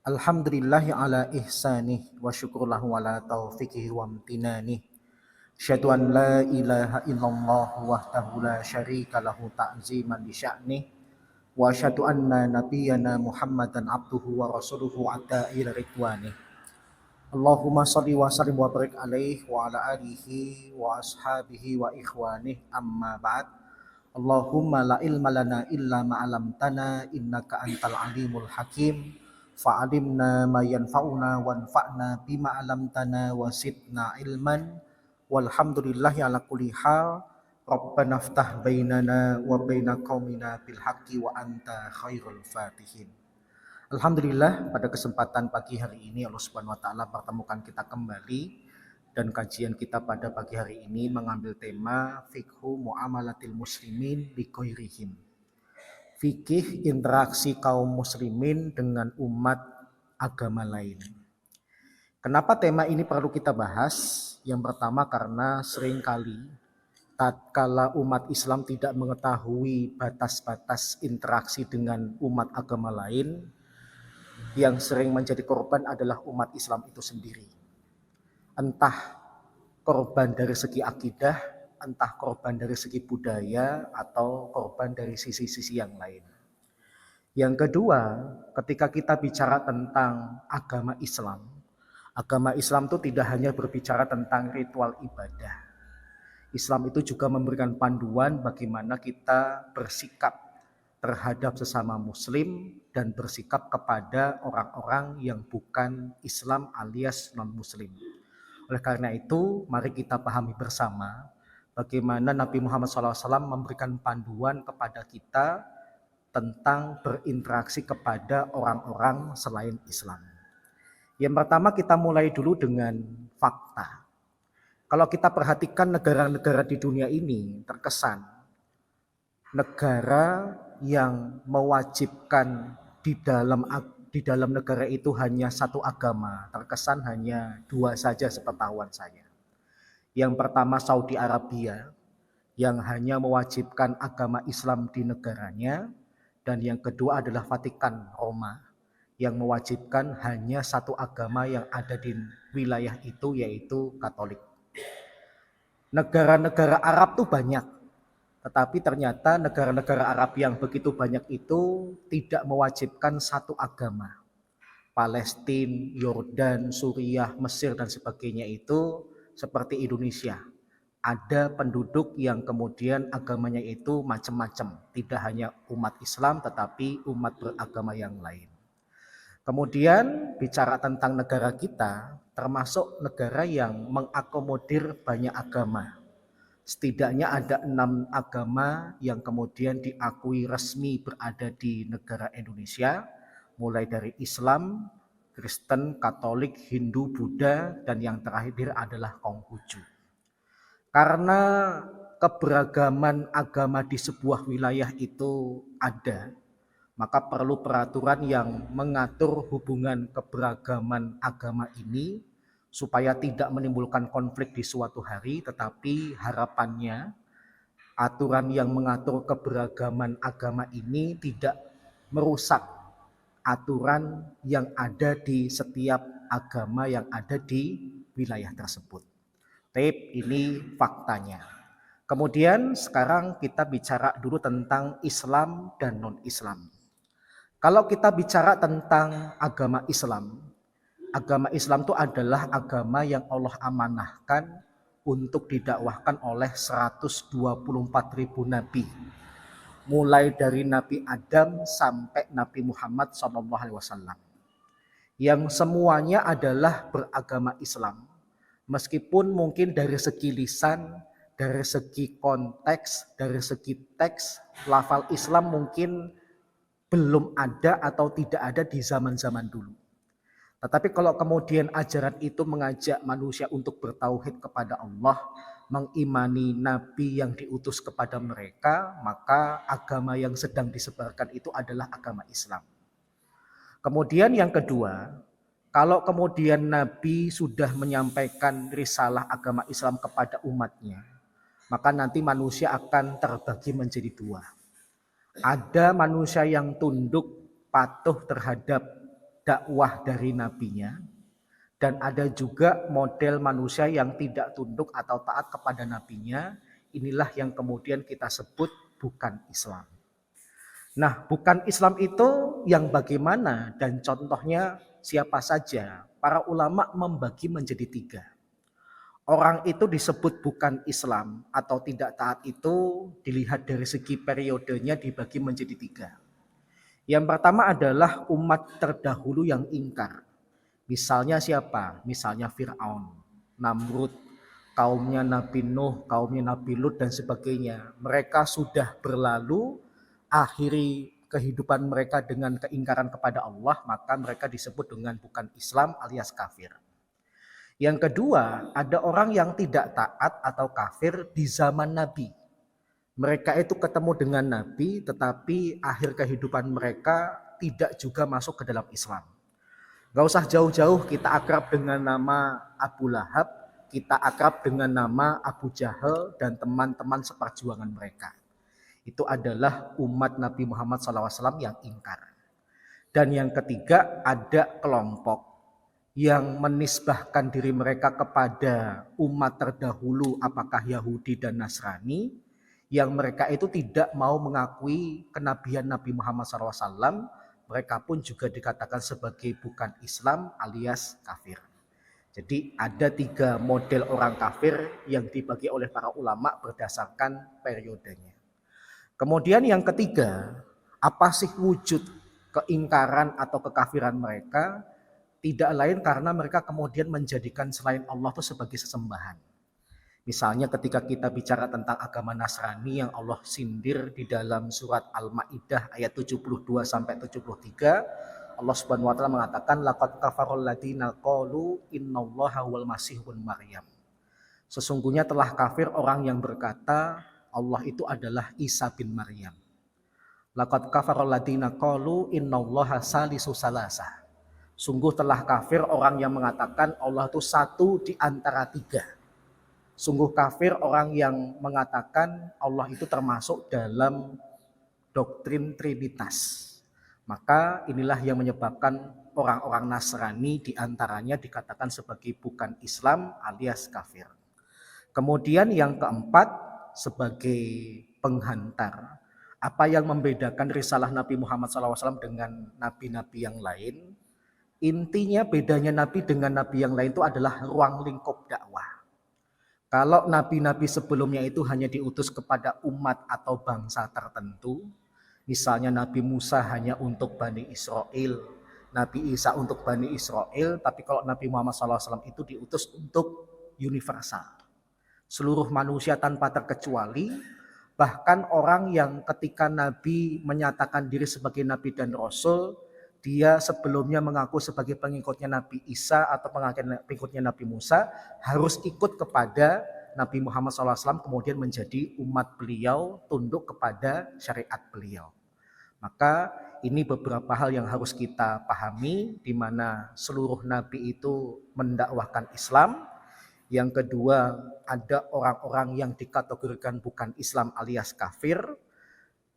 Alhamdulillahi ala ihsanih wa syukurlahu ala taufiqihi wa amtinanih. Asyhadu an la ilaha illallah wahdahu la syarika lahu ta'ziman li sya'nih. Wa asyhadu anna nabiyyana Muhammadan abduhu wa rasuluhu adda ila ridwanih. Allahumma salli wa sallim wa barik alaihi wa ala alihi wa ashabihi wa ikhwanih amma ba'd. Allahumma la ilma lana illa ma 'allamtana innaka antal alimul hakim. Fa'alimna ma yanfa'una wanfa'na bima 'allamtana wa zidna ilman. Walhamdulillahi ala kulli hal. Rabbana ftah bainana wa baina qaumina bil haqqi wa anta khairul fatihin. Alhamdulillah, pada kesempatan pagi hari ini Allah Subhanahu wa taala pertemukan kita kembali, dan kajian kita pada pagi hari ini mengambil tema fikhu muamalatil muslimin bi ghairihim. Fikih interaksi kaum muslimin dengan umat agama lain. Kenapa tema ini perlu kita bahas? Yang pertama karena seringkali tatkala umat Islam tidak mengetahui batas-batas interaksi dengan umat agama lain, yang sering menjadi korban adalah umat Islam itu sendiri. Entah korban dari segi akidah, entah korban dari segi budaya, atau korban dari sisi-sisi yang lain. Yang kedua, ketika kita bicara tentang agama Islam itu tidak hanya berbicara tentang ritual ibadah. Islam itu juga memberikan panduan bagaimana kita bersikap terhadap sesama muslim dan bersikap kepada orang-orang yang bukan Islam alias non-muslim. Oleh karena itu, mari kita pahami bersama bagaimana Nabi Muhammad SAW memberikan panduan kepada kita tentang berinteraksi kepada orang-orang selain Islam. Yang pertama, kita mulai dulu dengan fakta. Kalau kita perhatikan negara-negara di dunia ini, terkesan negara yang mewajibkan di dalam negara itu hanya satu agama, terkesan hanya dua saja sepengetahuan saya. Yang pertama Saudi Arabia, yang hanya mewajibkan agama Islam di negaranya, dan yang kedua adalah Vatikan Roma, yang mewajibkan hanya satu agama yang ada di wilayah itu, yaitu Katolik. Negara-negara Arab tuh banyak, tetapi ternyata negara-negara Arab yang begitu banyak itu tidak mewajibkan satu agama. Palestina, Yordan, Suriah, Mesir dan sebagainya itu seperti Indonesia. Ada penduduk yang kemudian agamanya itu macam-macam, tidak hanya umat Islam tetapi umat beragama yang lain. Kemudian bicara tentang negara kita, termasuk negara yang mengakomodir banyak agama. Setidaknya ada 6 agama yang kemudian diakui resmi berada di negara Indonesia, mulai dari Islam, Kristen, Katolik, Hindu, Buddha, dan yang terakhir adalah Konghucu. Karena keberagaman agama di sebuah wilayah itu ada, maka perlu peraturan yang mengatur hubungan keberagaman agama ini supaya tidak menimbulkan konflik di suatu hari, tetapi harapannya aturan yang mengatur keberagaman agama ini tidak merusak aturan yang ada di setiap agama yang ada di wilayah tersebut. Ini faktanya. Kemudian sekarang kita bicara dulu tentang Islam dan non-Islam. Kalau kita bicara tentang agama Islam itu adalah agama yang Allah amanahkan untuk didakwahkan oleh 124.000 nabi. Mulai dari Nabi Adam sampai Nabi Muhammad SAW. Yang semuanya adalah beragama Islam. Meskipun mungkin dari segi lisan, dari segi konteks, dari segi teks, lafal Islam mungkin belum ada atau tidak ada di zaman-zaman dulu. Tetapi kalau kemudian ajaran itu mengajak manusia untuk bertauhid kepada Allah, mengimani nabi yang diutus kepada mereka, maka agama yang sedang disebarkan itu adalah agama Islam. Kemudian yang kedua, kalau kemudian nabi sudah menyampaikan risalah agama Islam kepada umatnya, maka nanti manusia akan terbagi menjadi dua. Ada manusia yang tunduk patuh terhadap dakwah dari nabinya, dan ada juga model manusia yang tidak tunduk atau taat kepada nabinya. Inilah yang kemudian kita sebut bukan Islam. Nah, bukan Islam itu yang bagaimana dan contohnya siapa saja? Para ulama membagi menjadi tiga. Orang itu disebut bukan Islam atau tidak taat itu dilihat dari segi periodenya dibagi menjadi tiga. Yang pertama adalah umat terdahulu yang ingkar. Misalnya siapa? Misalnya Fir'aun, Namrud, kaumnya Nabi Nuh, kaumnya Nabi Lut dan sebagainya. Mereka sudah berlalu, akhiri kehidupan mereka dengan keingkaran kepada Allah, maka mereka disebut dengan bukan Islam alias kafir. Yang kedua, ada orang yang tidak taat atau kafir di zaman Nabi. Mereka itu ketemu dengan Nabi, tetapi akhir kehidupan mereka tidak juga masuk ke dalam Islam. Gak usah jauh-jauh kita akrab dengan nama Abu Lahab, kita akrab dengan nama Abu Jahal dan teman-teman seperjuangan mereka. Itu adalah umat Nabi Muhammad SAW yang ingkar. Dan yang ketiga, ada kelompok yang menisbahkan diri mereka kepada umat terdahulu, apakah Yahudi dan Nasrani, yang mereka itu tidak mau mengakui kenabian Nabi Muhammad SAW, mereka pun juga dikatakan sebagai bukan Islam alias kafir. Jadi ada tiga model orang kafir yang dibagi oleh para ulama berdasarkan periodenya. Kemudian yang ketiga, apa sih wujud keingkaran atau kekafiran mereka? Tidak lain karena mereka kemudian menjadikan selain Allah itu sebagai sesembahan. Misalnya ketika kita bicara tentang agama Nasrani yang Allah sindir di dalam surat Al-Maidah ayat 72 sampai 73, Allah Subhanahu wa taala mengatakan laqad kafarul ladina qalu innallaha huwal masih ibnu Maryam. Sesungguhnya telah kafir orang yang berkata Allah itu adalah Isa bin Maryam. Laqad kafarul ladina qalu innallaha salisu salasa. Sungguh telah kafir orang yang mengatakan Allah itu satu di antara tiga. Sungguh kafir orang yang mengatakan Allah itu termasuk dalam doktrin Trinitas. Maka inilah yang menyebabkan orang-orang Nasrani diantaranya dikatakan sebagai bukan Islam alias kafir. Kemudian yang keempat sebagai penghantar. Apa yang membedakan risalah Nabi Muhammad SAW dengan nabi-nabi yang lain? Intinya bedanya Nabi dengan Nabi yang lain itu adalah ruang lingkup dakwah. Kalau nabi-nabi sebelumnya itu hanya diutus kepada umat atau bangsa tertentu, misalnya Nabi Musa hanya untuk Bani Israel, Nabi Isa untuk Bani Israel, tapi kalau Nabi Muhammad SAW itu diutus untuk universal. Seluruh manusia tanpa terkecuali, bahkan orang yang ketika Nabi menyatakan diri sebagai Nabi dan Rasul, dia sebelumnya mengaku sebagai pengikutnya Nabi Isa atau pengikutnya Nabi Musa, harus ikut kepada Nabi Muhammad SAW kemudian menjadi umat beliau, tunduk kepada syariat beliau. Maka ini beberapa hal yang harus kita pahami, di mana seluruh Nabi itu mendakwahkan Islam. Yang kedua, ada orang-orang yang dikategorikan bukan Islam alias kafir,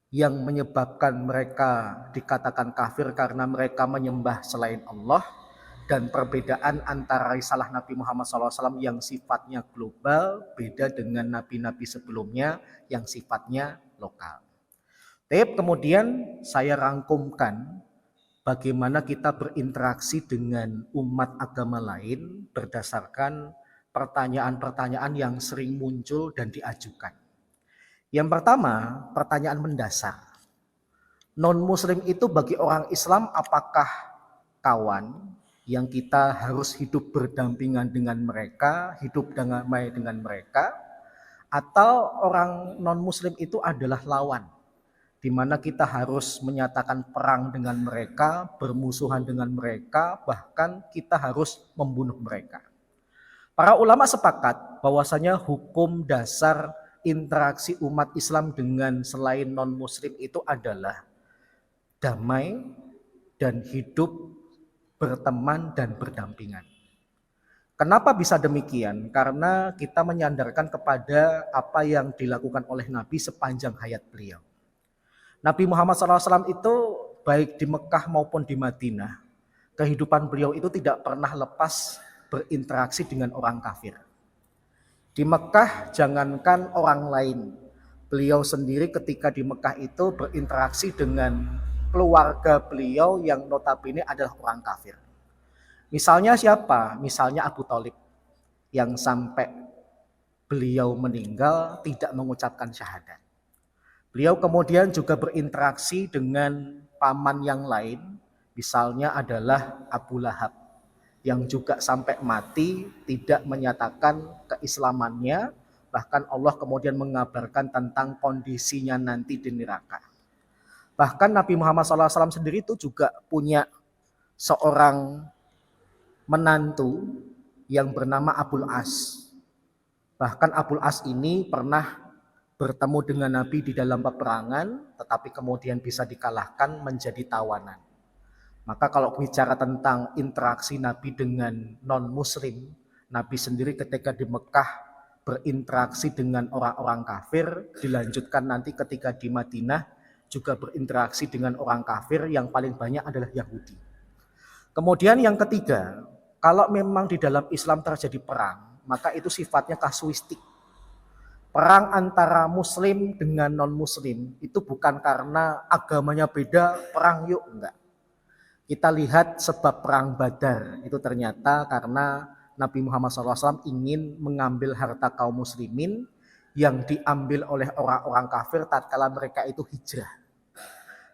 yang menyebabkan mereka dikatakan kafir karena mereka menyembah selain Allah, dan perbedaan antara risalah Nabi Muhammad SAW yang sifatnya global beda dengan nabi-nabi sebelumnya yang sifatnya lokal. Kemudian saya rangkumkan bagaimana kita berinteraksi dengan umat agama lain berdasarkan pertanyaan-pertanyaan yang sering muncul dan diajukan. Yang pertama, pertanyaan mendasar. Non-muslim itu bagi orang Islam apakah kawan yang kita harus hidup berdampingan dengan mereka, hidup damai dengan mereka, atau orang non-muslim itu adalah lawan, di mana kita harus menyatakan perang dengan mereka, bermusuhan dengan mereka, bahkan kita harus membunuh mereka. Para ulama sepakat bahwasanya hukum dasar interaksi umat Islam dengan selain non-muslim itu adalah damai dan hidup berteman dan berdampingan. Kenapa bisa demikian? Karena kita menyandarkan kepada apa yang dilakukan oleh Nabi sepanjang hayat beliau. Nabi Muhammad SAW itu baik di Mekah maupun di Madinah, kehidupan beliau itu tidak pernah lepas berinteraksi dengan orang kafir. Di Mekah jangankan orang lain, beliau sendiri ketika di Mekah itu berinteraksi dengan keluarga beliau yang notabene adalah orang kafir. Misalnya siapa? Misalnya Abu Thalib yang sampai beliau meninggal tidak mengucapkan syahadat. Beliau kemudian juga berinteraksi dengan paman yang lain, misalnya adalah Abu Lahab yang juga sampai mati tidak menyatakan keislamannya, bahkan Allah kemudian mengabarkan tentang kondisinya nanti di neraka. Bahkan Nabi Muhammad SAW sendiri itu juga punya seorang menantu yang bernama Abul As. Bahkan Abul As ini pernah bertemu dengan Nabi di dalam peperangan, tetapi kemudian bisa dikalahkan menjadi tawanan. Maka kalau bicara tentang interaksi Nabi dengan non-muslim, Nabi sendiri ketika di Mekah berinteraksi dengan orang-orang kafir, dilanjutkan nanti ketika di Madinah juga berinteraksi dengan orang kafir, yang paling banyak adalah Yahudi. Kemudian yang ketiga, kalau memang di dalam Islam terjadi perang, maka itu sifatnya kasuistik. Perang antara muslim dengan non-muslim itu bukan karena agamanya beda, perang yuk, enggak. Kita lihat sebab perang Badar itu ternyata karena Nabi Muhammad SAW ingin mengambil harta kaum muslimin yang diambil oleh orang-orang kafir tatkala mereka itu hijrah.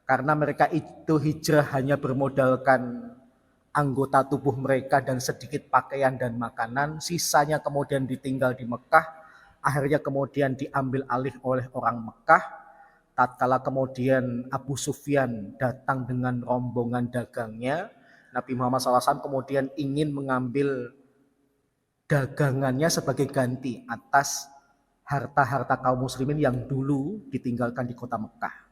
Karena mereka itu hijrah hanya bermodalkan anggota tubuh mereka dan sedikit pakaian dan makanan, sisanya kemudian ditinggal di Mekah, akhirnya kemudian diambil alih oleh orang Mekah. Tatkala kemudian Abu Sufyan datang dengan rombongan dagangnya, Nabi Muhammad SAW kemudian ingin mengambil dagangannya sebagai ganti atas harta-harta kaum muslimin yang dulu ditinggalkan di kota Mekah.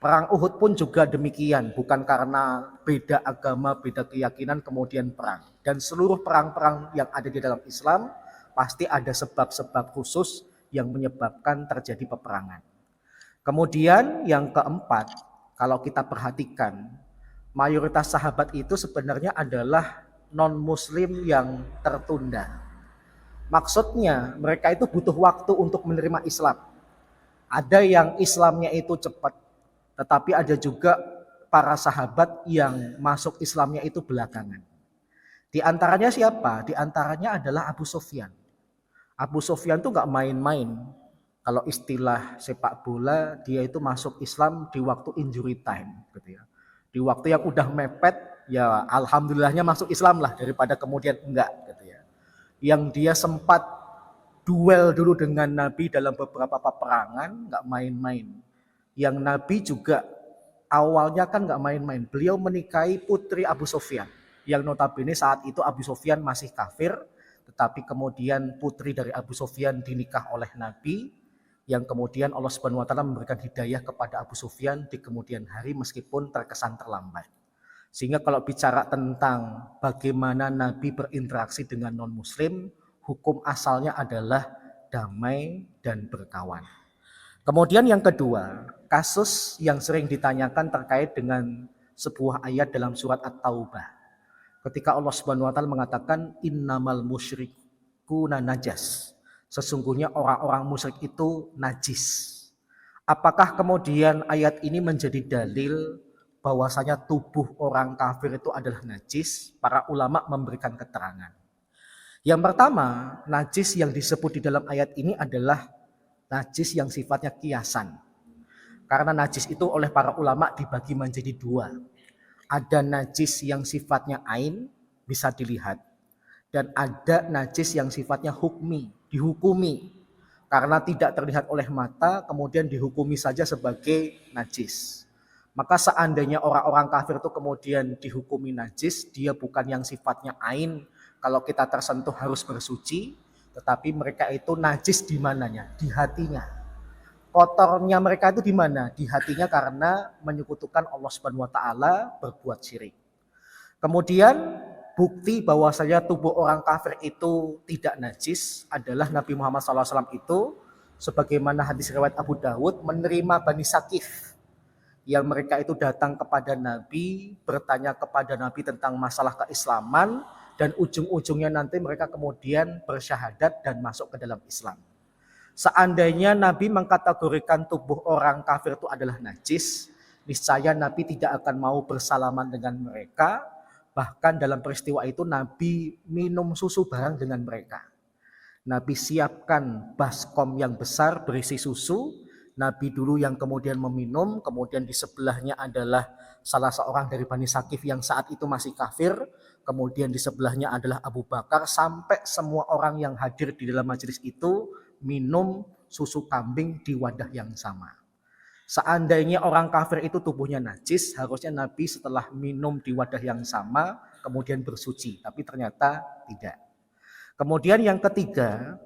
Perang Uhud pun juga demikian, bukan karena beda agama, beda keyakinan kemudian perang. Dan seluruh perang-perang yang ada di dalam Islam pasti ada sebab-sebab khusus yang menyebabkan terjadi peperangan. Kemudian yang keempat, kalau kita perhatikan, mayoritas sahabat itu sebenarnya adalah non-muslim yang tertunda. Maksudnya mereka itu butuh waktu untuk menerima Islam. Ada yang Islamnya itu cepat, tetapi ada juga para sahabat yang masuk Islamnya itu belakangan. Di antaranya siapa? Di antaranya adalah Abu Sufyan. Abu Sufyan tuh gak main-main. Kalau istilah sepak bola, dia itu masuk Islam di waktu injury time, gitu ya. Di waktu yang udah mepet, ya alhamdulillahnya masuk Islam lah daripada kemudian enggak, gitu ya. Yang dia sempat duel dulu dengan Nabi dalam beberapa peperangan, enggak main-main. Yang Nabi juga awalnya kan enggak main-main. Beliau menikahi putri Abu Sufyan, yang notabene saat itu Abu Sufyan masih kafir, tetapi kemudian putri dari Abu Sufyan dinikah oleh Nabi, yang kemudian Allah Subhanahu wa taala memberikan hidayah kepada Abu Sufyan di kemudian hari meskipun terkesan terlambat. Sehingga kalau bicara tentang bagaimana Nabi berinteraksi dengan non-muslim, hukum asalnya adalah damai dan berkawan. Kemudian yang kedua, kasus yang sering ditanyakan terkait dengan sebuah ayat dalam surat At-Taubah. Ketika Allah Subhanahu wa taala mengatakan innamal musyrikuna najas. Sesungguhnya orang-orang musyrik itu najis. Apakah kemudian ayat ini menjadi dalil bahwasanya tubuh orang kafir itu adalah najis? Para ulama memberikan keterangan. Yang pertama, najis yang disebut di dalam ayat ini adalah najis yang sifatnya kiasan. Karena najis itu oleh para ulama dibagi menjadi dua. Ada najis yang sifatnya ain, bisa dilihat. Dan ada najis yang sifatnya hukmi, dihukumi. Karena tidak terlihat oleh mata, kemudian dihukumi saja sebagai najis. Maka seandainya orang-orang kafir itu kemudian dihukumi najis, dia bukan yang sifatnya ain, kalau kita tersentuh harus bersuci, tetapi mereka itu najis di mananya? Di hatinya. Kotornya mereka itu di mana? Di hatinya karena menyekutukan Allah Subhanahu wa taala, berbuat syirik. Kemudian bukti bahwasanya tubuh orang kafir itu tidak najis adalah Nabi Muhammad SAW itu sebagaimana hadis riwayat Abu Dawud menerima Bani Sakif yang mereka itu datang kepada Nabi, bertanya kepada Nabi tentang masalah keislaman, dan ujung-ujungnya nanti mereka kemudian bersyahadat dan masuk ke dalam Islam. Seandainya Nabi mengkategorikan tubuh orang kafir itu adalah najis, niscaya Nabi tidak akan mau bersalaman dengan mereka. Bahkan dalam peristiwa itu Nabi minum susu bareng dengan mereka. Nabi siapkan baskom yang besar berisi susu. Nabi dulu yang kemudian meminum, kemudian di sebelahnya adalah salah seorang dari Bani Sakif yang saat itu masih kafir. Kemudian di sebelahnya adalah Abu Bakar, sampai semua orang yang hadir di dalam majelis itu minum susu kambing di wadah yang sama. Seandainya orang kafir itu tubuhnya najis, harusnya Nabi setelah minum di wadah yang sama kemudian bersuci, tapi ternyata tidak. Kemudian yang ketiga,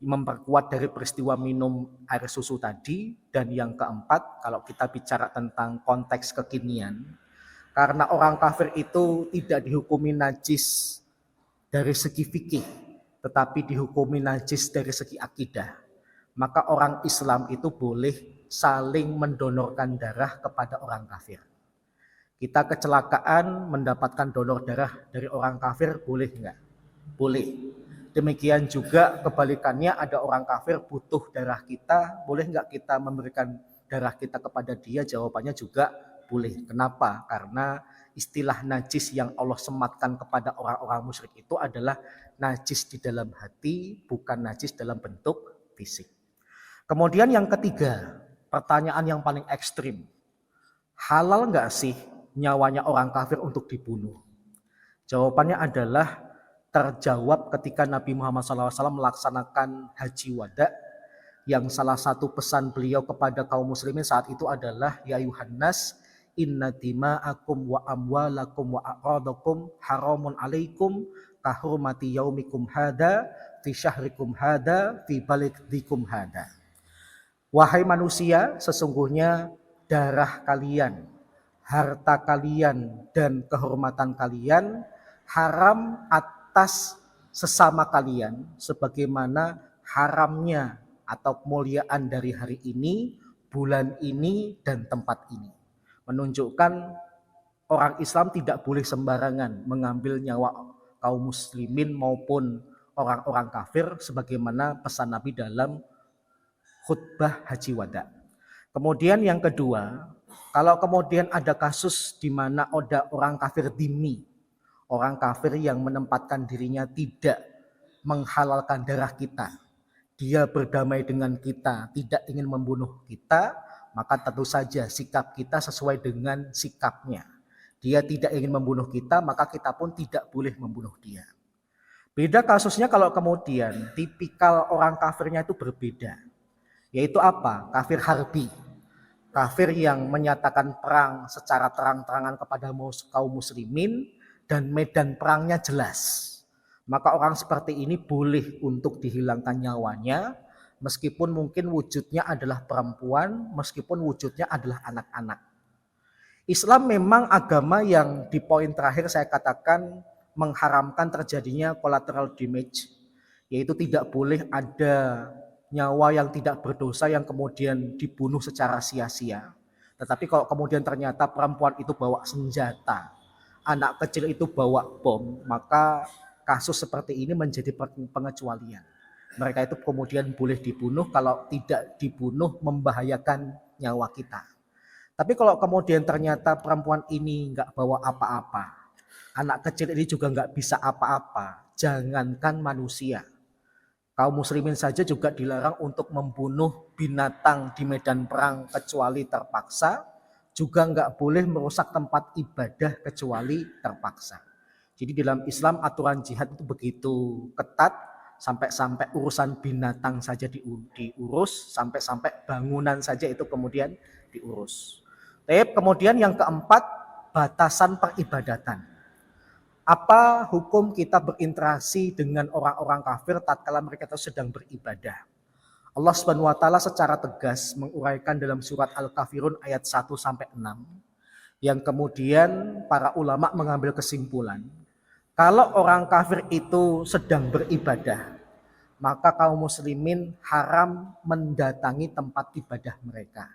memperkuat dari peristiwa minum air susu tadi. Dan yang keempat, kalau kita bicara tentang konteks kekinian, karena orang kafir itu tidak dihukumi najis dari segi fikih, tetapi dihukumi najis dari segi akidah, maka orang Islam itu boleh saling mendonorkan darah kepada orang kafir. Kita kecelakaan mendapatkan donor darah dari orang kafir, boleh enggak? Boleh. Demikian juga kebalikannya, ada orang kafir butuh darah kita, boleh enggak kita memberikan darah kita kepada dia? Jawabannya juga boleh. Kenapa? Karena istilah najis yang Allah sematkan kepada orang-orang musyrik itu adalah najis di dalam hati, bukan najis dalam bentuk fisik. Kemudian yang ketiga, pertanyaan yang paling ekstrim. Halal enggak sih nyawanya orang kafir untuk dibunuh? Jawabannya adalah terjawab ketika Nabi Muhammad SAW melaksanakan haji wada, yang salah satu pesan beliau kepada kaum muslimin saat itu adalah, ya ayuhannas, inna dima'akum wa amwalakum wa a'radakum haramun alaikum kahurmati yaumikum hada fi syahrikum hada fi baligdikum hada. Wahai manusia, sesungguhnya darah kalian, harta kalian, dan kehormatan kalian haram atas sesama kalian, sebagaimana haramnya atau kemuliaan dari hari ini, bulan ini, dan tempat ini. Menunjukkan orang Islam tidak boleh sembarangan mengambil nyawa kaum muslimin maupun orang-orang kafir, sebagaimana pesan Nabi dalam khutbah haji wada. Kemudian yang kedua, kalau kemudian ada kasus di mana ada orang kafir dhimmi, orang kafir yang menempatkan dirinya tidak menghalalkan darah kita, dia berdamai dengan kita, tidak ingin membunuh kita, maka tentu saja sikap kita sesuai dengan sikapnya. Dia tidak ingin membunuh kita, maka kita pun tidak boleh membunuh dia. Beda kasusnya kalau kemudian tipikal orang kafirnya itu berbeda. Yaitu apa? Kafir harbi. Kafir yang menyatakan perang secara terang-terangan kepada kaum muslimin, dan medan perangnya jelas. Maka orang seperti ini boleh untuk dihilangkan nyawanya, meskipun mungkin wujudnya adalah perempuan, meskipun wujudnya adalah anak-anak. Islam memang agama yang di poin terakhir saya katakan mengharamkan terjadinya collateral damage, yaitu tidak boleh ada nyawa yang tidak berdosa yang kemudian dibunuh secara sia-sia. Tetapi kalau kemudian ternyata perempuan itu bawa senjata, anak kecil itu bawa bom, maka kasus seperti ini menjadi pengecualian. Mereka itu kemudian boleh dibunuh, kalau tidak dibunuh membahayakan nyawa kita. Tapi kalau kemudian ternyata perempuan ini nggak bawa apa-apa, anak kecil ini juga nggak bisa apa-apa, jangankan manusia, kaum muslimin saja juga dilarang untuk membunuh binatang di medan perang kecuali terpaksa, juga nggak boleh merusak tempat ibadah kecuali terpaksa. Jadi dalam Islam aturan jihad itu begitu ketat, sampai-sampai urusan binatang saja diurus, sampai-sampai bangunan saja itu kemudian diurus. Kemudian yang keempat, batasan peribadatan. Apa hukum kita berinteraksi dengan orang-orang kafir tatkala mereka sedang beribadah? Allah Subhanahu wa taala secara tegas menguraikan dalam surat Al-Kafirun ayat 1-6, yang kemudian para ulama mengambil kesimpulan, kalau orang kafir itu sedang beribadah, maka kaum muslimin haram mendatangi tempat ibadah mereka.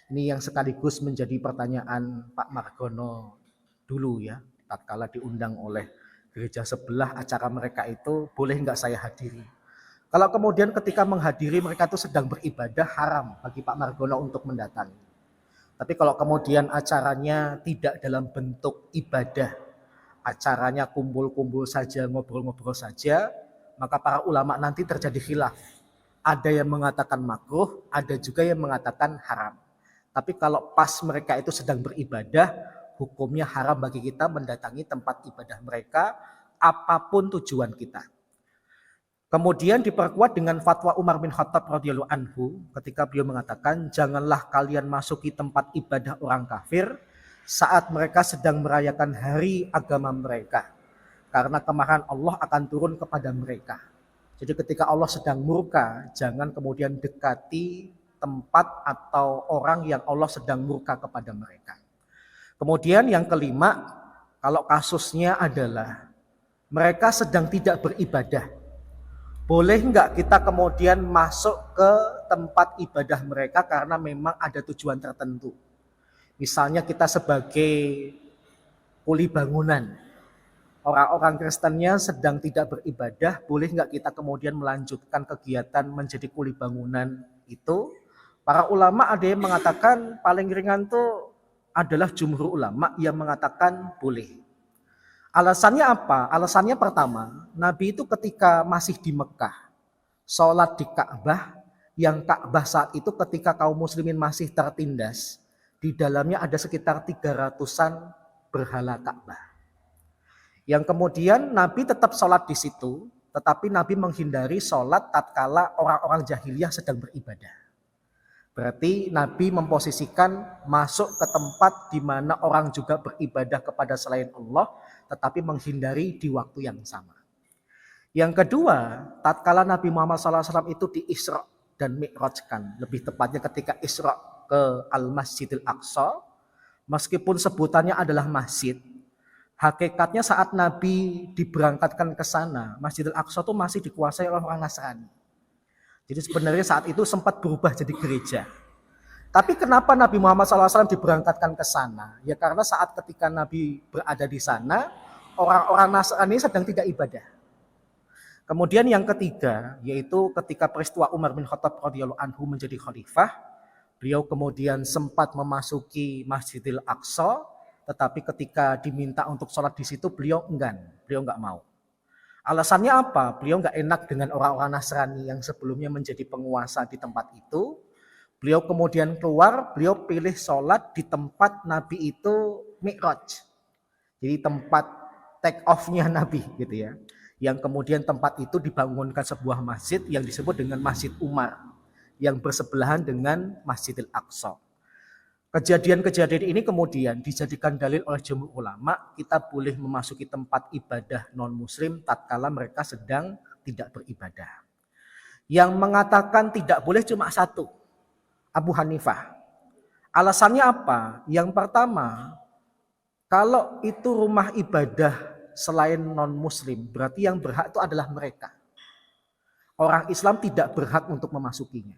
Ini yang sekaligus menjadi pertanyaan Pak Margono dulu ya, tatkala diundang oleh gereja sebelah acara mereka itu, boleh nggak saya hadiri? Kalau kemudian ketika menghadiri mereka itu sedang beribadah, haram bagi Pak Margono untuk mendatangi. Tapi kalau kemudian acaranya tidak dalam bentuk ibadah, acaranya kumpul-kumpul saja, ngobrol-ngobrol saja, maka para ulama nanti terjadi khilaf. Ada yang mengatakan makruh, ada juga yang mengatakan haram. Tapi kalau pas mereka itu sedang beribadah, hukumnya haram bagi kita mendatangi tempat ibadah mereka, apapun tujuan kita. Kemudian diperkuat dengan fatwa Umar bin Khattab radhiyallahu anhu ketika beliau mengatakan, janganlah kalian masuki tempat ibadah orang kafir saat mereka sedang merayakan hari agama mereka. Karena kemarahan Allah akan turun kepada mereka. Jadi ketika Allah sedang murka, jangan kemudian dekati tempat atau orang yang Allah sedang murka kepada mereka. Kemudian yang kelima, kalau kasusnya adalah mereka sedang tidak beribadah, boleh enggak kita kemudian masuk ke tempat ibadah mereka karena memang ada tujuan tertentu. Misalnya kita sebagai kuli bangunan, orang-orang Kristennya sedang tidak beribadah, boleh enggak kita kemudian melanjutkan kegiatan menjadi kuli bangunan itu? Para ulama ada yang mengatakan paling ringan itu adalah jumhur ulama yang mengatakan boleh. Alasannya apa? Alasannya pertama, Nabi itu ketika masih di Mekah, sholat di Ka'bah, yang Ka'bah saat itu ketika kaum muslimin masih tertindas, di dalamnya ada sekitar 300-an berhala Ka'bah. Yang kemudian Nabi tetap sholat di situ, tetapi Nabi menghindari sholat tatkala orang-orang jahiliyah sedang beribadah. Berarti Nabi memposisikan masuk ke tempat di mana orang juga beribadah kepada selain Allah, tetapi menghindari di waktu yang sama. Yang kedua, tatkala Nabi Muhammad SAW itu di Isra dan Mi'rajkan, lebih tepatnya ketika Isra ke Al-Masjidil Aqsa, meskipun sebutannya adalah masjid, hakikatnya saat Nabi diberangkatkan ke sana, Masjidil Aqsa itu masih dikuasai oleh orang Nasrani. Jadi sebenarnya saat itu sempat berubah jadi gereja. Tapi kenapa Nabi Muhammad SAW diberangkatkan ke sana? Ya karena saat ketika Nabi berada di sana, orang-orang Nasrani sedang tidak ibadah. Kemudian yang ketiga, yaitu ketika peristiwa Umar bin Khattab radhiyallahu anhu menjadi khalifah, beliau kemudian sempat memasuki Masjidil Aqsa, tetapi ketika diminta untuk sholat di situ, beliau enggan, beliau enggak mau. Alasannya apa? Beliau nggak enak dengan orang-orang Nasrani yang sebelumnya menjadi penguasa di tempat itu. Beliau kemudian keluar, beliau pilih sholat di tempat Nabi itu Mi'raj. Jadi tempat take off-nya Nabi gitu ya. Yang kemudian tempat itu dibangunkan sebuah masjid yang disebut dengan Masjid Umar. Yang bersebelahan dengan Masjidil Aqsa. Kejadian-kejadian ini kemudian dijadikan dalil oleh jumhur ulama, kita boleh memasuki tempat ibadah non-muslim tatkala mereka sedang tidak beribadah. Yang mengatakan tidak boleh cuma satu, Abu Hanifah. Alasannya apa? Yang pertama, kalau itu rumah ibadah selain non-muslim, berarti yang berhak itu adalah mereka. Orang Islam tidak berhak untuk memasukinya.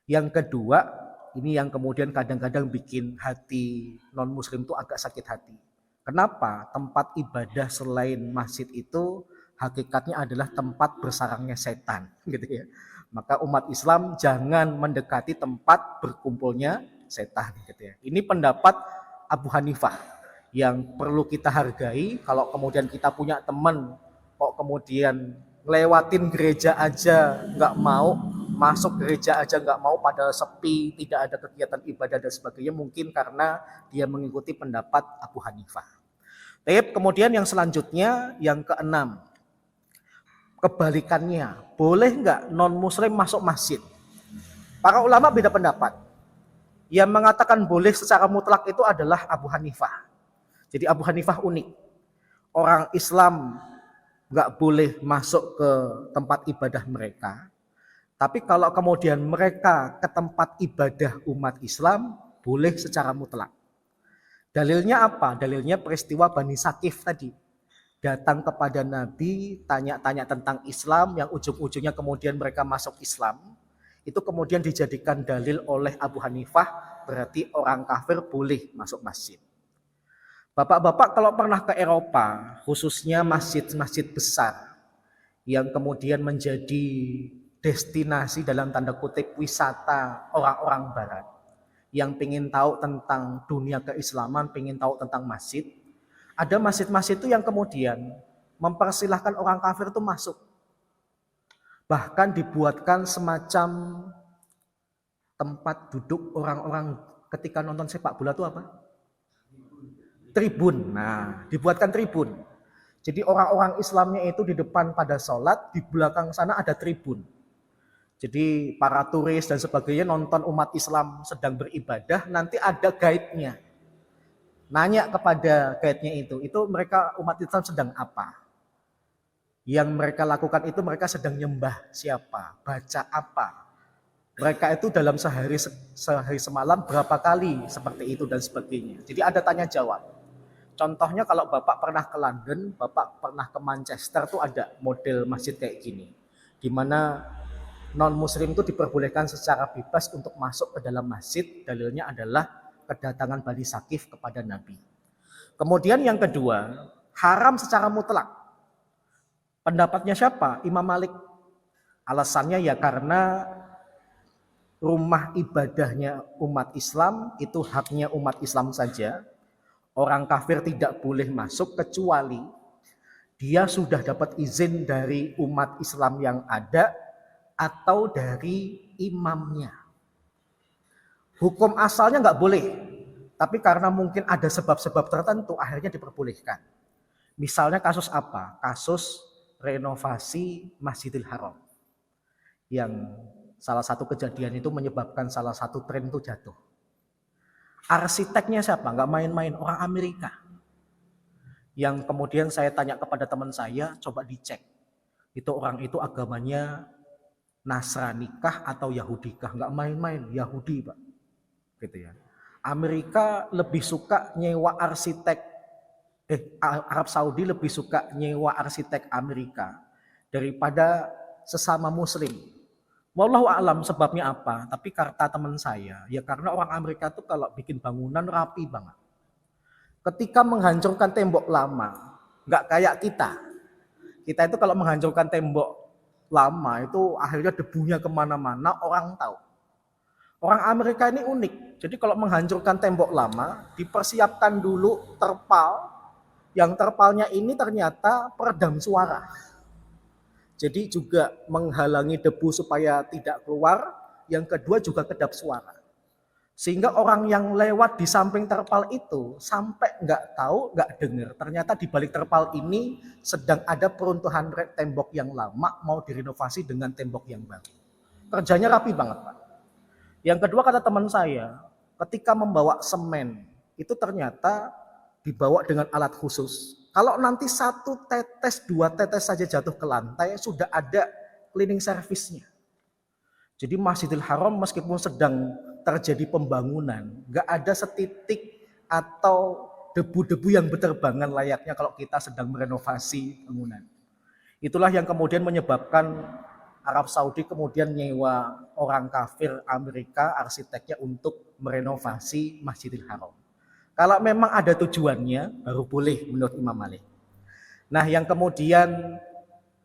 Yang kedua, ini yang kemudian kadang-kadang bikin hati non-muslim itu agak sakit hati. Kenapa? Tempat ibadah selain masjid itu hakikatnya adalah tempat bersarangnya setan, gitu ya. Maka umat Islam jangan mendekati tempat berkumpulnya setan, gitu ya. Ini pendapat Abu Hanifah yang perlu kita hargai. Kalau kemudian kita punya teman kok kemudian lewatin gereja aja nggak mau, masuk gereja aja nggak mau, pada sepi, tidak ada kegiatan ibadah dan sebagainya, mungkin karena dia mengikuti pendapat Abu Hanifah. Kemudian yang selanjutnya, yang keenam, kebalikannya, boleh nggak non-muslim masuk masjid? Para ulama beda pendapat. Yang mengatakan boleh secara mutlak itu adalah Abu Hanifah. Jadi Abu Hanifah unik. Orang Islam nggak boleh masuk ke tempat ibadah mereka. Tapi kalau kemudian mereka ke tempat ibadah umat Islam, boleh secara mutlak. Dalilnya apa? Dalilnya peristiwa Bani Sakif tadi. Datang kepada Nabi, tanya-tanya tentang Islam, yang ujung-ujungnya kemudian mereka masuk Islam. Itu kemudian dijadikan dalil oleh Abu Hanifah berarti orang kafir boleh masuk masjid. Bapak-bapak kalau pernah ke Eropa, khususnya masjid-masjid besar yang kemudian menjadi destinasi dalam tanda kutip wisata orang-orang barat yang ingin tahu tentang dunia keislaman, ingin tahu tentang masjid, ada masjid-masjid itu yang kemudian mempersilahkan orang kafir itu masuk. Bahkan dibuatkan semacam tempat duduk orang-orang ketika nonton sepak bola itu apa? Tribun. Nah, dibuatkan tribun. Jadi orang-orang Islamnya itu di depan pada sholat, di belakang sana ada tribun. Jadi para turis dan sebagainya nonton umat Islam sedang beribadah, nanti ada guide-nya. Nanya kepada guide-nya itu mereka umat Islam sedang apa? Yang mereka lakukan itu mereka sedang nyembah siapa? Baca apa? Mereka itu dalam sehari semalam berapa kali seperti itu dan sebagainya. Jadi ada tanya jawab. Contohnya kalau Bapak pernah ke London, Bapak pernah ke Manchester tuh ada model masjid kayak gini. Di mana non-muslim itu diperbolehkan secara bebas untuk masuk ke dalam masjid. Dalilnya adalah kedatangan Bani Sakif kepada Nabi. Kemudian yang kedua, haram secara mutlak. Pendapatnya siapa? Imam Malik. Alasannya ya karena rumah ibadahnya umat Islam itu haknya umat Islam saja. Orang kafir tidak boleh masuk kecuali dia sudah dapat izin dari umat Islam yang ada atau dari imamnya. Hukum asalnya nggak boleh, tapi karena mungkin ada sebab-sebab tertentu akhirnya diperbolehkan. Misalnya kasus apa? Kasus renovasi Masjidil Haram. Yang salah satu kejadian itu menyebabkan salah satu tren itu jatuh. Arsiteknya siapa? Nggak main-main, orang Amerika. Yang kemudian saya tanya kepada teman saya, coba dicek. Itu orang itu agamanya Nasranikah atau Yahudikah? Nggak main-main, Yahudi Pak. Gitu ya. Amerika lebih suka nyewa arsitek, Arab Saudi lebih suka nyewa arsitek Amerika daripada sesama Muslim. Wallahu a'lam sebabnya apa, tapi kata teman saya, ya karena orang Amerika tuh kalau bikin bangunan rapi banget. Ketika menghancurkan tembok lama, nggak kayak kita. Kita itu kalau menghancurkan tembok lama itu akhirnya debunya kemana-mana, orang tahu. Orang Amerika ini unik. Jadi kalau menghancurkan tembok lama, dipersiapkan dulu terpal. Yang terpalnya ini ternyata peredam suara. Jadi juga menghalangi debu supaya tidak keluar. Yang kedua juga kedap suara. Sehingga orang yang lewat di samping terpal itu sampai nggak tahu, nggak dengar. Ternyata di balik terpal ini sedang ada peruntuhan tembok yang lama mau direnovasi dengan tembok yang baru. Kerjanya rapi banget Pak. Yang kedua kata teman saya, ketika membawa semen itu ternyata dibawa dengan alat khusus. Kalau nanti 1 tetes, 2 tetes saja jatuh ke lantai, sudah ada cleaning service-nya. Jadi Masjidil Haram meskipun sedang terjadi pembangunan, nggak ada setitik atau debu-debu yang berterbangan layaknya kalau kita sedang merenovasi bangunan. Itulah yang kemudian menyebabkan Arab Saudi kemudian nyewa orang kafir Amerika arsiteknya untuk merenovasi Masjidil Haram. Kalau memang ada tujuannya, baru boleh menurut Imam Malik. Nah yang kemudian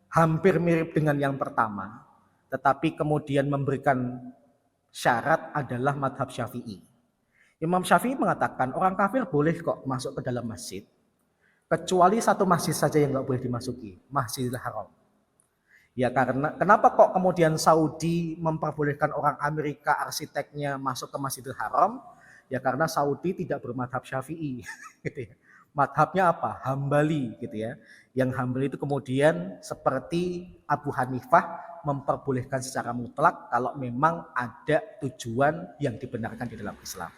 hampir mirip dengan yang pertama, tetapi kemudian memberikan syarat adalah madhab Syafi'i. Imam Syafi'i mengatakan orang kafir boleh kok masuk ke dalam masjid, kecuali 1 masjid saja yang nggak boleh dimasuki, Masjidil Haram. Ya karena kenapa kok kemudian Saudi memperbolehkan orang Amerika arsiteknya masuk ke Masjidil Haram? Ya karena Saudi tidak bermadhab Syafi'i. Gitu ya. Madhabnya apa? Hambali gitu ya. Yang Hambali itu kemudian seperti Abu Hanifah memperbolehkan secara mutlak kalau memang ada tujuan yang dibenarkan di dalam Islam.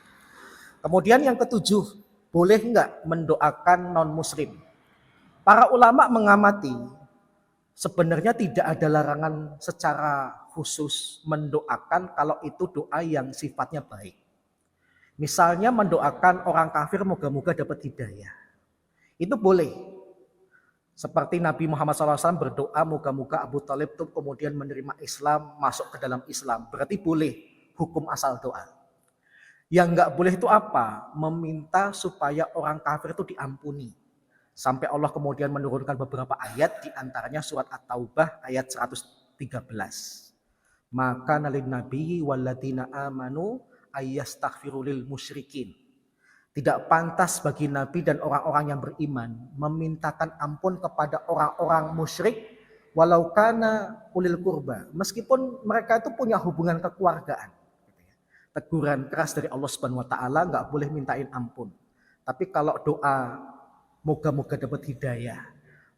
Kemudian yang ketujuh, boleh enggak mendoakan non-muslim? Para ulama mengamati sebenarnya tidak ada larangan secara khusus mendoakan kalau itu doa yang sifatnya baik. Misalnya mendoakan orang kafir moga-moga dapat hidayah. Itu boleh. Seperti Nabi Muhammad SAW berdoa moga-moga Abu Thalib itu kemudian menerima Islam, masuk ke dalam Islam. Berarti boleh hukum asal doa. Yang nggak boleh itu apa? Meminta supaya orang kafir itu diampuni. Sampai Allah kemudian menurunkan beberapa ayat, di antaranya surat At-Taubah ayat 113. Maka nalin nabi waladina amanu ayyastaghfirulil musyrikin. Tidak pantas bagi Nabi dan orang-orang yang beriman memintakan ampun kepada orang-orang musyrik walau kana ulil kurba, meskipun mereka itu punya hubungan kekeluargaan. Teguran keras dari Allah Subhanahu wa taala, nggak boleh mintain ampun. Tapi kalau doa moga-moga dapat hidayah,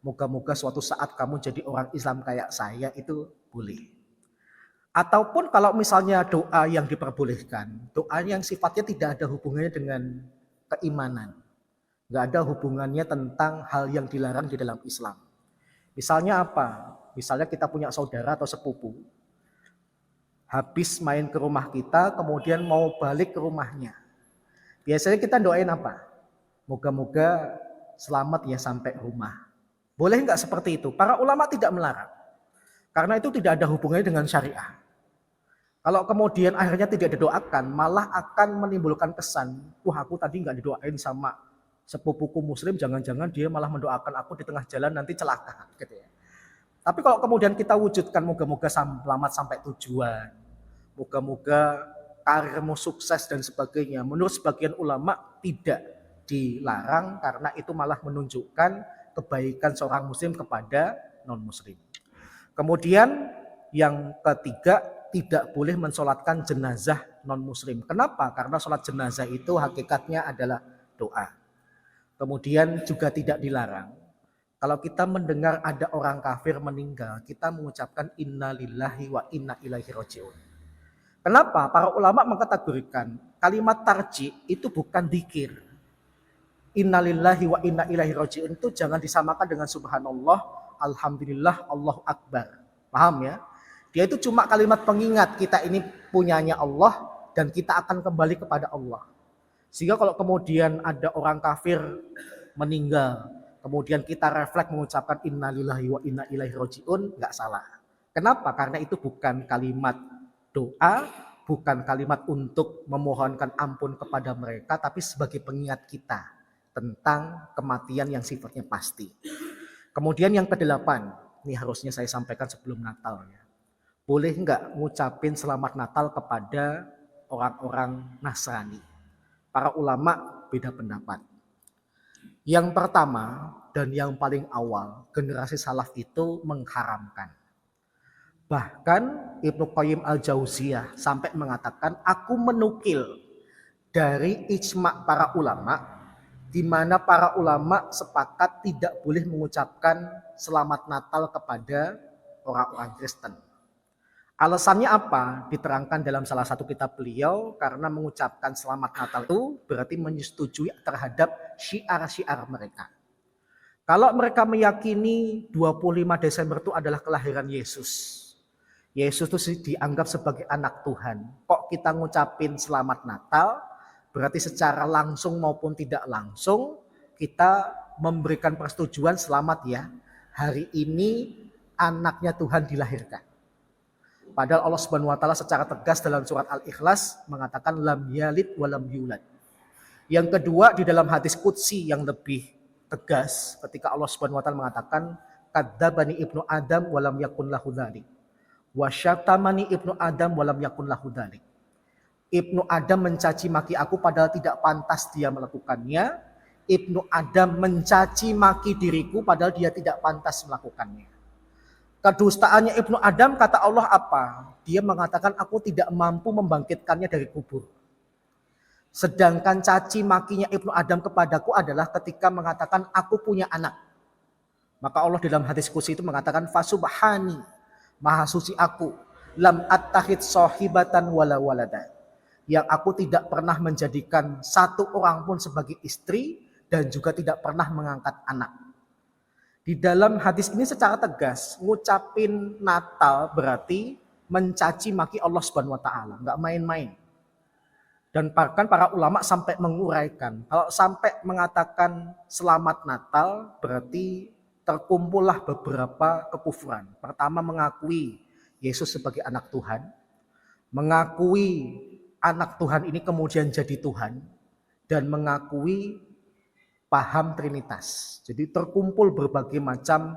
moga-moga suatu saat kamu jadi orang Islam kayak saya, itu boleh. Ataupun kalau misalnya doa yang diperbolehkan, doa yang sifatnya tidak ada hubungannya dengan keimanan, nggak ada hubungannya tentang hal yang dilarang di dalam Islam. Misalnya apa? Misalnya kita punya saudara atau sepupu, habis main ke rumah kita, kemudian mau balik ke rumahnya. Biasanya kita doain apa? Moga-moga selamat ya sampai rumah. Boleh nggak seperti itu? Para ulama tidak melarang. Karena itu tidak ada hubungannya dengan syariah. Kalau kemudian akhirnya tidak didoakan, malah akan menimbulkan kesan, wah aku tadi nggak didoain sama sepupuku muslim, jangan-jangan dia malah mendoakan aku di tengah jalan nanti celaka. Gitu ya. Tapi kalau kemudian kita wujudkan moga-moga selamat sampai tujuan, moga-moga karirmu sukses dan sebagainya, menurut sebagian ulama tidak dilarang karena itu malah menunjukkan kebaikan seorang muslim kepada non-muslim. Kemudian yang ketiga, tidak boleh mensolatkan jenazah non-muslim. Kenapa? Karena sholat jenazah itu hakikatnya adalah doa. Kemudian juga tidak dilarang. Kalau kita mendengar ada orang kafir meninggal, kita mengucapkan inna lillahi wa inna ilaihi raji'un. Kenapa? Para ulama mengkategorikan kalimat tarji itu bukan dzikir. Inna lillahi wa inna ilaihi raji'un itu jangan disamakan dengan subhanallah, alhamdulillah, Allahu akbar. Paham ya? Dia itu cuma kalimat pengingat kita ini punyanya Allah dan kita akan kembali kepada Allah. Sehingga kalau kemudian ada orang kafir meninggal, kemudian kita refleks mengucapkan innalillahi wa inna ilaihi raji'un, nggak salah. Kenapa? Karena itu bukan kalimat doa, bukan kalimat untuk memohonkan ampun kepada mereka, tapi sebagai pengingat kita tentang kematian yang sifatnya pasti. Kemudian yang kedelapan, ini harusnya saya sampaikan sebelum Natal ya. Boleh nggak ngucapin selamat Natal kepada orang-orang Nasrani? Para ulama beda pendapat. Yang pertama dan yang paling awal, generasi salaf itu mengharamkan. Bahkan Ibnu Qayyim al-Jauziyah sampai mengatakan, aku menukil dari ijma' para ulama, di mana para ulama sepakat tidak boleh mengucapkan selamat Natal kepada orang-orang Kristen. Alasannya apa? Diterangkan dalam salah satu kitab beliau, karena mengucapkan selamat Natal itu berarti menyetujui terhadap syiar-syiar mereka. Kalau mereka meyakini 25 Desember itu adalah kelahiran Yesus. Yesus itu dianggap sebagai anak Tuhan. Kok kita ngucapin selamat Natal? Berarti secara langsung maupun tidak langsung kita memberikan persetujuan selamat ya. Hari ini anaknya Tuhan dilahirkan. Padahal Allah Subhanahu wa taala secara tegas dalam surat Al-Ikhlas mengatakan lam yalid wa lam yulad. Yang kedua di dalam hadis qudsi yang lebih tegas ketika Allah Subhanahu wa taala mengatakan kadzdzabani ibnu Adam wa lam yakun lahu dzalik. Wa syatamani ibnu Adam wa lam yakun lahu dzalik. Ibnu Adam mencaci maki aku padahal tidak pantas dia melakukannya. Ibnu Adam mencaci maki diriku padahal dia tidak pantas melakukannya. Kedustaannya Ibnu Adam, kata Allah apa? Dia mengatakan aku tidak mampu membangkitkannya dari kubur. Sedangkan caci makinya Ibnu Adam kepadaku adalah ketika mengatakan aku punya anak. Maka Allah dalam hadis qudsi itu mengatakan fasubhani, maha suci aku, lam attakhid sahibatan wala walada. Yang aku tidak pernah menjadikan satu orang pun sebagai istri dan juga tidak pernah mengangkat anak. Di dalam hadis ini secara tegas, ngucapin Natal berarti mencaci maki Allah Subhanahu wa taala, enggak main-main. Dan bahkan para ulama sampai menguraikan, kalau sampai mengatakan selamat Natal berarti terkumpullah beberapa kekufuran. Pertama, mengakui Yesus sebagai anak Tuhan, mengakui anak Tuhan ini kemudian jadi Tuhan dan mengakui paham Trinitas. Jadi terkumpul berbagai macam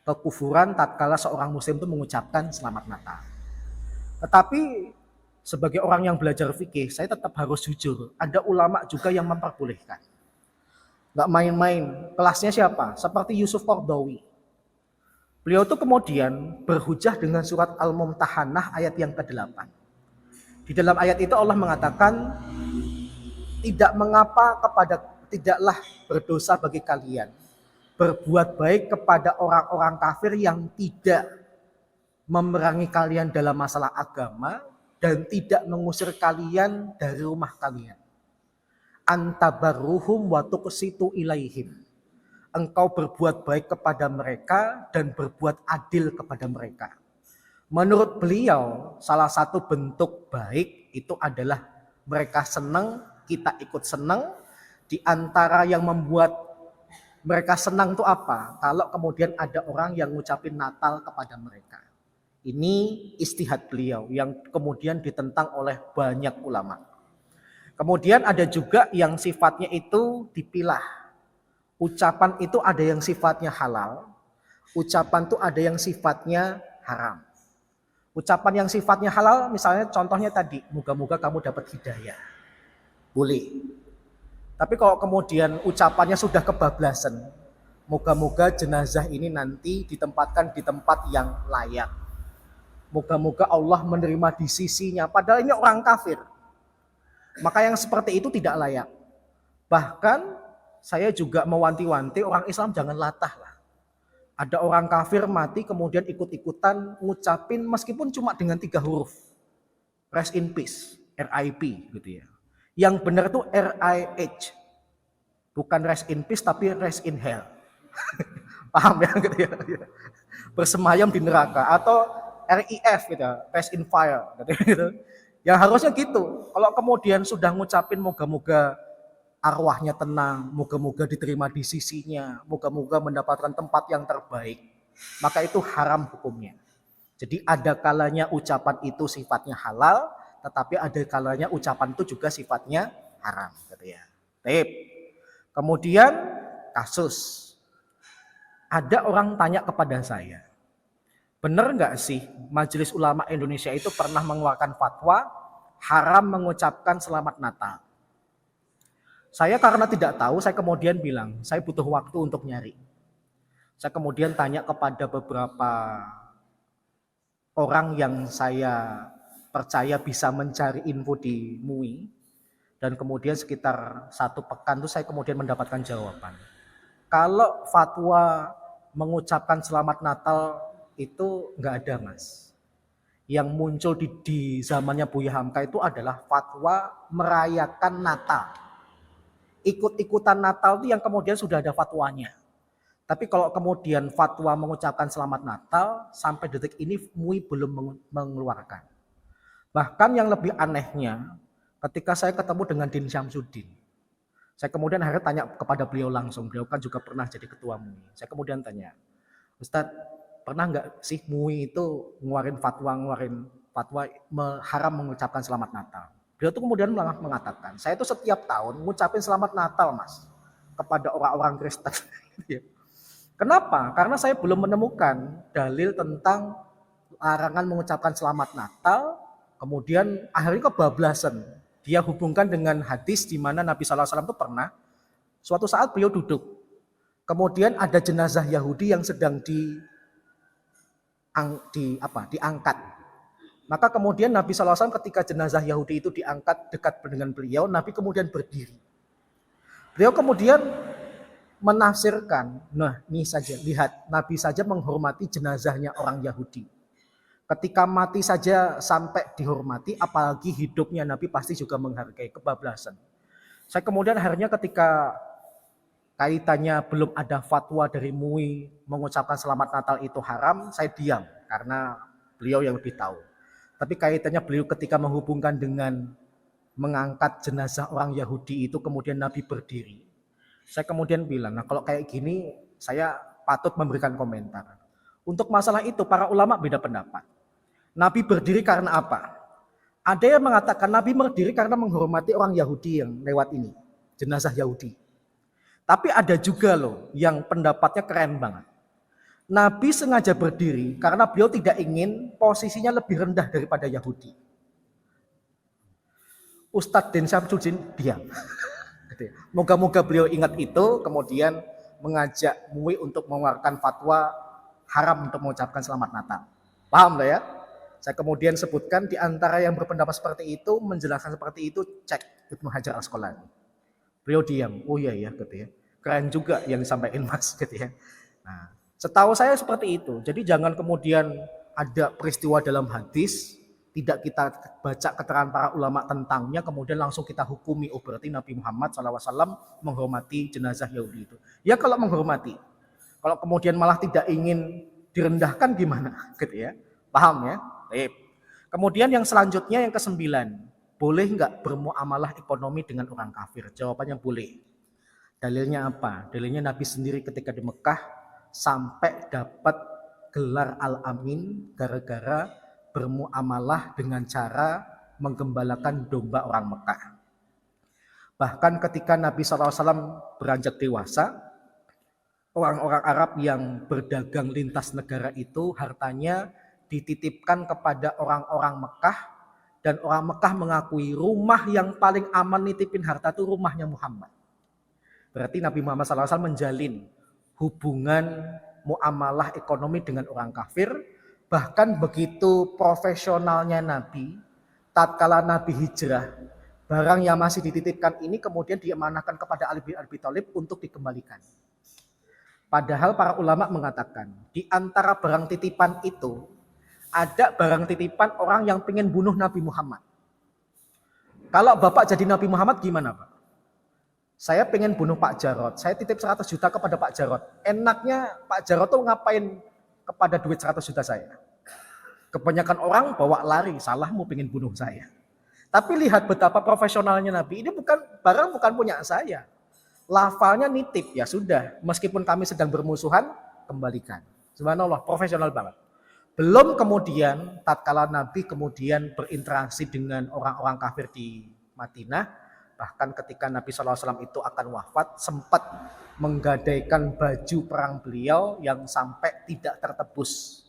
kekufuran tatkala seorang muslim itu mengucapkan selamat Natal. Tetapi sebagai orang yang belajar fikih, saya tetap harus jujur. Ada ulama juga yang memperbolehkan. Nggak main-main. Kelasnya siapa? Seperti Yusuf Qaradawi. Beliau itu kemudian berhujah dengan surat Al-Mumtahanah ayat yang ke-8. Di dalam ayat itu Allah mengatakan, tidaklah berdosa bagi kalian berbuat baik kepada orang-orang kafir yang tidak memerangi kalian dalam masalah agama dan tidak mengusir kalian dari rumah kalian. Antabarruhum wa tuqsitu ilaihim. Engkau berbuat baik kepada mereka dan berbuat adil kepada mereka. Menurut beliau, salah satu bentuk baik itu adalah mereka senang, kita ikut senang. Di antara yang membuat mereka senang itu apa? Kalau kemudian ada orang yang ngucapin Natal kepada mereka. Ini istihad beliau yang kemudian ditentang oleh banyak ulama. Kemudian ada juga yang sifatnya itu dipilah. Ucapan itu ada yang sifatnya halal, ucapan itu ada yang sifatnya haram. Ucapan yang sifatnya halal, misalnya contohnya tadi, moga-moga kamu dapat hidayah. Boleh. Tapi kalau kemudian ucapannya sudah kebablasan, moga-moga jenazah ini nanti ditempatkan di tempat yang layak. Moga-moga Allah menerima di sisinya, padahal ini orang kafir. Maka yang seperti itu tidak layak. Bahkan saya juga mewanti-wanti orang Islam jangan latah lah. Ada orang kafir mati kemudian ikut-ikutan ngucapin meskipun cuma dengan 3 huruf. Rest in peace, RIP gitu ya. Yang benar itu RIH. Bukan rest in peace tapi rest in hell. Paham ya gitu ya. Bersemayam di neraka atau RIF gitu, rest in fire gitu. Yang harusnya gitu. Kalau kemudian sudah ngucapin moga-moga arwahnya tenang, moga-moga diterima di sisinya, moga-moga mendapatkan tempat yang terbaik, maka itu haram hukumnya. Jadi ada kalanya ucapan itu sifatnya halal, tetapi ada kalanya ucapan itu juga sifatnya haram, gitu ya. Baik. Kemudian kasus, ada orang tanya kepada saya, benar nggak sih Majelis Ulama Indonesia itu pernah mengeluarkan fatwa haram mengucapkan selamat Natal? Saya karena tidak tahu, saya kemudian bilang, saya butuh waktu untuk nyari. Saya kemudian tanya kepada beberapa orang yang saya percaya bisa mencari info di MUI. Dan kemudian sekitar 1 pekan itu saya kemudian mendapatkan jawaban. Kalau fatwa mengucapkan selamat Natal itu nggak ada, Mas. Yang muncul di zamannya Buya Hamka itu adalah fatwa merayakan Natal. Ikut-ikutan Natal itu yang kemudian sudah ada fatwanya. Tapi kalau kemudian fatwa mengucapkan selamat Natal, sampai detik ini MUI belum mengeluarkan. Bahkan yang lebih anehnya, ketika saya ketemu dengan Din Syamsuddin, saya kemudian akhirnya tanya kepada beliau langsung, beliau kan juga pernah jadi ketua MUI. Saya kemudian tanya, Ustadz, pernah nggak sih MUI itu ngeluarin fatwa haram mengucapkan selamat Natal? Beliau tuh kemudian mengatakan, saya tuh setiap tahun ngucapin selamat Natal, Mas, kepada orang-orang Kristen. Kenapa? Karena saya belum menemukan dalil tentang larangan mengucapkan selamat Natal, kemudian akhirnya kebablasan. Dia hubungkan dengan hadis di mana Nabi SAW itu pernah, suatu saat beliau duduk, kemudian ada jenazah Yahudi yang sedang diangkat. Maka kemudian Nabi SAW ketika jenazah Yahudi itu diangkat dekat dengan beliau, Nabi kemudian berdiri. Beliau kemudian menafsirkan, nah ini saja, lihat, Nabi saja menghormati jenazahnya orang Yahudi. Ketika mati saja sampai dihormati, apalagi hidupnya Nabi pasti juga menghargai, kebablasan. Saya kemudian akhirnya ketika kaitannya belum ada fatwa dari MUI mengucapkan selamat Natal itu haram, saya diam karena beliau yang lebih tahu. Tapi kaitannya beliau ketika menghubungkan dengan mengangkat jenazah orang Yahudi itu kemudian Nabi berdiri. Saya kemudian bilang, nah kalau kayak gini saya patut memberikan komentar. Untuk masalah itu para ulama beda pendapat. Nabi berdiri karena apa? Ada yang mengatakan Nabi berdiri karena menghormati orang Yahudi yang lewat ini, jenazah Yahudi. Tapi ada juga loh yang pendapatnya keren banget. Nabi sengaja berdiri karena beliau tidak ingin posisinya lebih rendah daripada Yahudi. Ustadz Din Syamsuddin diam. Moga-moga beliau ingat itu, kemudian mengajak MUI untuk mengeluarkan fatwa haram untuk mengucapkan selamat Natal. Paham lah ya? Saya kemudian sebutkan di antara yang berpendapat seperti itu, menjelaskan seperti itu, cek Ibnu Hajar Al-Asqalani. Beliau diam, oh iya ya, gitu ya. Keren juga yang disampaikan Mas, gitu ya. Nah, setahu saya seperti itu. Jadi jangan kemudian ada peristiwa dalam hadis, tidak kita baca keterangan para ulama tentangnya, kemudian langsung kita hukumi, oh berarti Nabi Muhammad SAW menghormati jenazah Yahudi itu. Ya kalau menghormati. Kalau kemudian malah tidak ingin direndahkan gimana, gitu ya. Paham ya? Baik. Kemudian yang selanjutnya yang ke-9, boleh nggak bermuamalah ekonomi dengan orang kafir? Jawabannya boleh. Dalilnya apa? Dalilnya Nabi sendiri ketika di Mekah sampai dapat gelar Al-Amin gara-gara bermuamalah dengan cara menggembalakan domba orang Mekah. Bahkan ketika Nabi SAW beranjak dewasa, orang-orang Arab yang berdagang lintas negara itu hartanya dititipkan kepada orang-orang Mekah, dan orang Mekah mengakui rumah yang paling aman nitipin harta itu rumahnya Muhammad. Berarti Nabi Muhammad SAW menjalin hubungan muamalah ekonomi dengan orang kafir. Bahkan begitu profesionalnya Nabi, tatkala Nabi hijrah, barang yang masih dititipkan ini kemudian diamanahkan kepada Ali bin Abi Thalib untuk dikembalikan. Padahal para ulama mengatakan, di antara barang titipan itu, ada barang titipan orang yang pengen bunuh Nabi Muhammad. Kalau Bapak jadi Nabi Muhammad gimana Pak? Saya pengen bunuh Pak Jarod, saya titip 100 juta kepada Pak Jarod. Enaknya Pak Jarod tuh ngapain kepada duit 100 juta saya? Kebanyakan orang bawa lari, salahmu pengen bunuh saya. Tapi lihat betapa profesionalnya Nabi, ini barang bukan punya saya. Lafalnya nitip, ya sudah, meskipun kami sedang bermusuhan, kembalikan. Subhanallah, profesional banget. Belum kemudian tatkala Nabi kemudian berinteraksi dengan orang-orang kafir di Madinah, bahkan ketika Nabi SAW itu akan wafat, sempat menggadaikan baju perang beliau yang sampai tidak tertebus.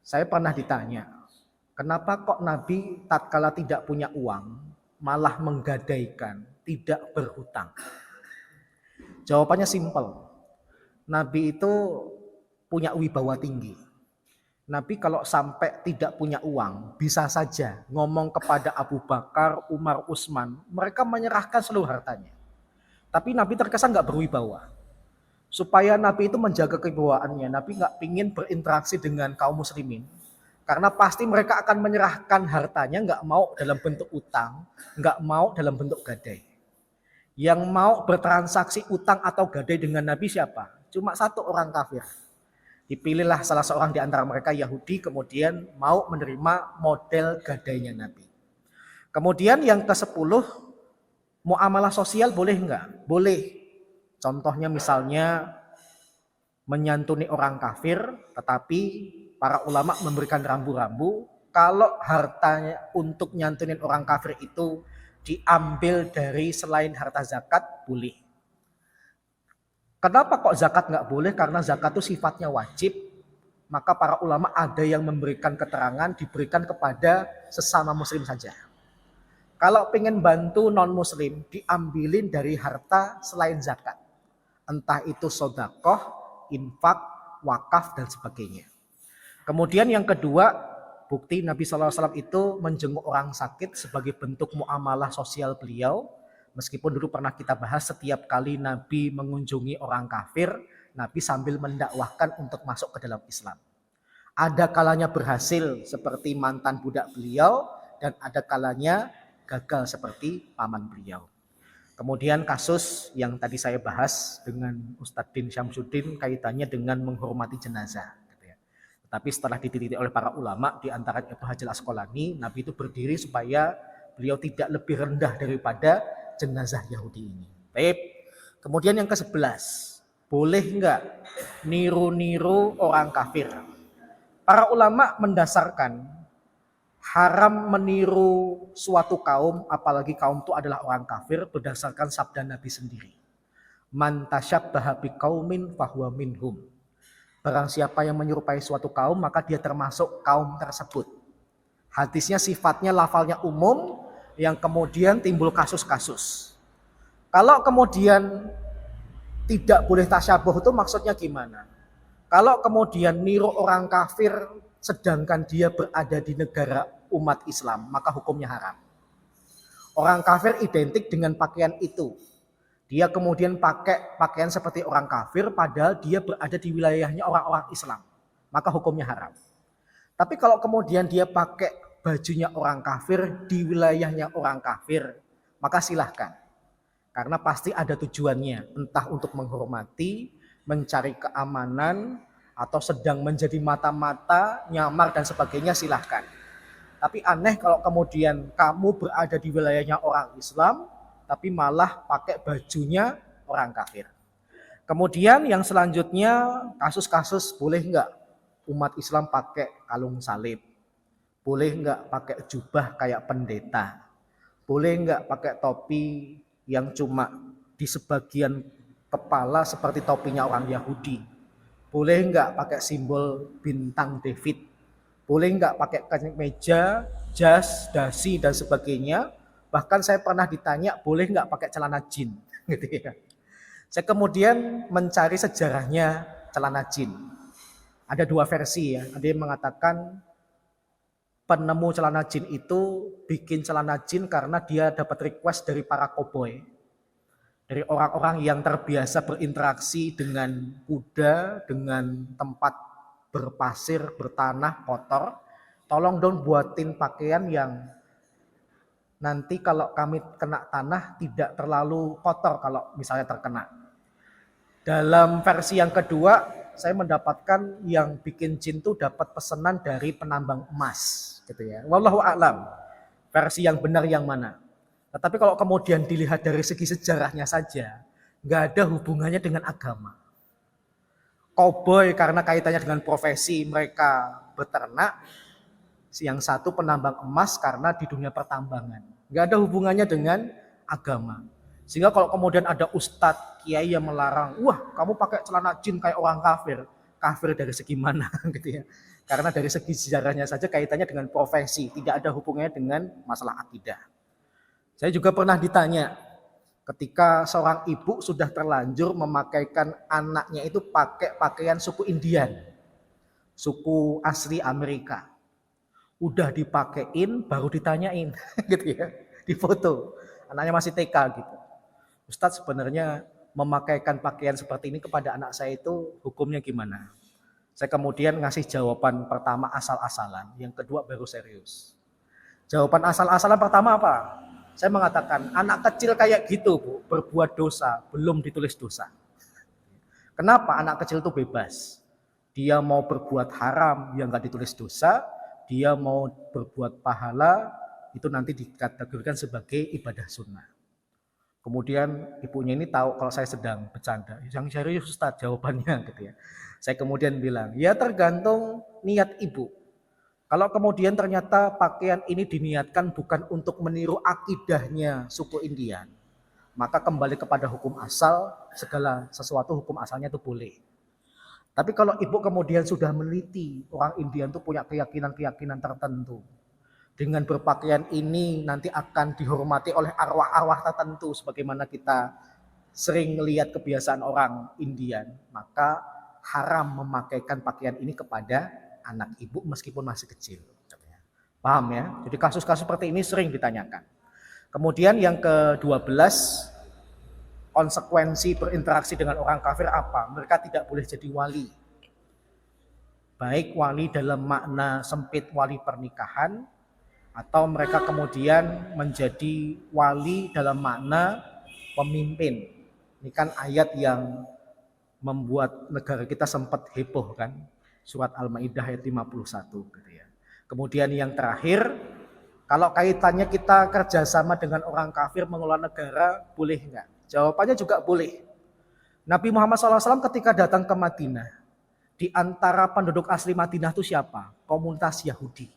Saya pernah ditanya, kenapa kok Nabi tatkala tidak punya uang malah menggadaikan, tidak berhutang? Jawabannya simpel. Nabi itu punya wibawa tinggi. Nabi kalau sampai tidak punya uang, bisa saja ngomong kepada Abu Bakar, Umar, Utsman, mereka menyerahkan seluruh hartanya. Tapi Nabi terkesan nggak berwibawa. Supaya Nabi itu menjaga kewibawaannya, Nabi nggak pingin berinteraksi dengan kaum muslimin. Karena pasti mereka akan menyerahkan hartanya, nggak mau dalam bentuk utang, nggak mau dalam bentuk gadai. Yang mau bertransaksi utang atau gadai dengan Nabi siapa? Cuma satu orang kafir. Dipilihlah salah seorang di antara mereka Yahudi, kemudian mau menerima model gadainya Nabi. Kemudian yang ke-10, muamalah sosial boleh enggak? Boleh. Contohnya misalnya menyantuni orang kafir, tetapi para ulama memberikan rambu-rambu, kalau hartanya untuk nyantunin orang kafir itu diambil dari selain harta zakat, boleh. Kenapa kok zakat nggak boleh? Karena zakat itu sifatnya wajib. Maka para ulama ada yang memberikan keterangan diberikan kepada sesama muslim saja. Kalau pengen bantu non muslim, diambilin dari harta selain zakat. Entah itu sodakoh, infak, wakaf dan sebagainya. Kemudian yang kedua, bukti Nabi SAW itu menjenguk orang sakit sebagai bentuk muamalah sosial beliau. Meskipun dulu pernah kita bahas, setiap kali Nabi mengunjungi orang kafir, Nabi sambil mendakwahkan untuk masuk ke dalam Islam. Ada kalanya berhasil seperti mantan budak beliau, dan ada kalanya gagal seperti paman beliau. Kemudian kasus yang tadi saya bahas dengan Ustadz Din Syamsuddin kaitannya dengan menghormati jenazah. Tapi setelah diteliti oleh para ulama, di antara Ibnu Hajar Al-Asqalani, Nabi itu berdiri supaya beliau tidak lebih rendah daripada jenazah Yahudi ini. Baik. Kemudian yang ke-11, boleh enggak niru-niru orang kafir? Para ulama mendasarkan haram meniru suatu kaum, apalagi kaum itu adalah orang kafir, berdasarkan sabda Nabi sendiri. Man tasyabbaha biqaumin fahuwa minhum. Barang siapa yang menyerupai suatu kaum, maka dia termasuk kaum tersebut. Hadisnya sifatnya lafalnya umum, yang kemudian timbul kasus-kasus. Kalau kemudian tidak boleh tasyabuh itu maksudnya gimana? Kalau kemudian niru orang kafir sedangkan dia berada di negara umat Islam, maka hukumnya haram. Orang kafir identik dengan pakaian itu. Dia kemudian pakai pakaian seperti orang kafir padahal dia berada di wilayahnya orang-orang Islam, maka hukumnya haram. Tapi kalau kemudian dia pakai bajunya orang kafir di wilayahnya orang kafir, maka silahkan. Karena pasti ada tujuannya, entah untuk menghormati, mencari keamanan, atau sedang menjadi mata-mata, nyamar dan sebagainya, silahkan. Tapi aneh kalau kemudian kamu berada di wilayahnya orang Islam, tapi malah pakai bajunya orang kafir. Kemudian yang selanjutnya, kasus-kasus boleh enggak umat Islam pakai kalung salib? Boleh enggak pakai jubah kayak pendeta? Boleh enggak pakai topi yang cuma di sebagian kepala seperti topinya orang Yahudi? Boleh enggak pakai simbol bintang David? Boleh enggak pakai kemeja, jas, dasi dan sebagainya? Bahkan saya pernah ditanya, boleh enggak pakai celana jin? Gitu ya. Saya kemudian mencari sejarahnya celana jin. Ada dua versi ya. Ada yang mengatakan penemu celana jin itu bikin celana jin karena dia dapat request dari para koboi. Dari orang-orang yang terbiasa berinteraksi dengan kuda, dengan tempat berpasir, bertanah, kotor. Tolong dong buatin pakaian yang nanti kalau kami kena tanah tidak terlalu kotor kalau misalnya terkena. Dalam versi yang kedua, saya mendapatkan yang bikin jin itu dapat pesanan dari penambang emas, gitu ya. Wallahu a'lam. Versi yang benar yang mana? Tetapi kalau kemudian dilihat dari segi sejarahnya saja, nggak ada hubungannya dengan agama. Koboi karena kaitannya dengan profesi mereka beternak, yang satu penambang emas karena di dunia pertambangan. Nggak ada hubungannya dengan agama. Sehingga kalau kemudian ada ustadz, kiai yang melarang, wah kamu pakai celana jin kayak orang kafir. Kafir dari segi mana gitu ya. Karena dari segi sejarahnya saja kaitannya dengan profesi, tidak ada hubungannya dengan masalah akidah. Saya juga pernah ditanya, ketika seorang ibu sudah terlanjur memakaikan anaknya itu pakai pakaian suku Indian, suku asli Amerika. Udah dipakein baru ditanyain gitu ya, di foto. Anaknya masih TK gitu. Ustadz sebenarnya memakaikan pakaian seperti ini kepada anak saya itu hukumnya gimana? Saya kemudian ngasih jawaban pertama asal-asalan, yang kedua baru serius. Jawaban asal-asalan pertama apa? Saya mengatakan anak kecil kayak gitu Bu, berbuat dosa, belum ditulis dosa. Kenapa? Anak kecil itu bebas. Dia mau berbuat haram yang gak ditulis dosa, dia mau berbuat pahala, itu nanti dikategorikan sebagai ibadah sunnah. Kemudian ibunya ini tahu kalau saya sedang bercanda. Yang serius Ustaz jawabannya gitu ya. Saya kemudian bilang, ya tergantung niat ibu. Kalau kemudian ternyata pakaian ini diniatkan bukan untuk meniru akidahnya suku Indian, maka kembali kepada hukum asal, segala sesuatu hukum asalnya itu boleh. Tapi kalau ibu kemudian sudah meneliti, orang Indian itu punya keyakinan-keyakinan tertentu. Dengan berpakaian ini nanti akan dihormati oleh arwah-arwah tertentu sebagaimana kita sering melihat kebiasaan orang Indian, maka haram memakaikan pakaian ini kepada anak ibu meskipun masih kecil. Paham ya? Jadi kasus-kasus seperti ini sering ditanyakan. Kemudian yang ke-12, konsekuensi berinteraksi dengan orang kafir apa? Mereka tidak boleh jadi wali. Baik wali dalam makna sempit wali pernikahan, atau mereka kemudian menjadi wali dalam makna pemimpin. Ini kan ayat yang membuat negara kita sempat heboh kan. Surat Al-Maidah ayat 51 gitu ya. Kemudian yang terakhir, kalau kaitannya kita kerjasama dengan orang kafir mengelola negara, boleh enggak? Jawabannya juga boleh. Nabi Muhammad SAW ketika datang ke Madinah, di antara penduduk asli Madinah itu siapa? Komunitas Yahudi.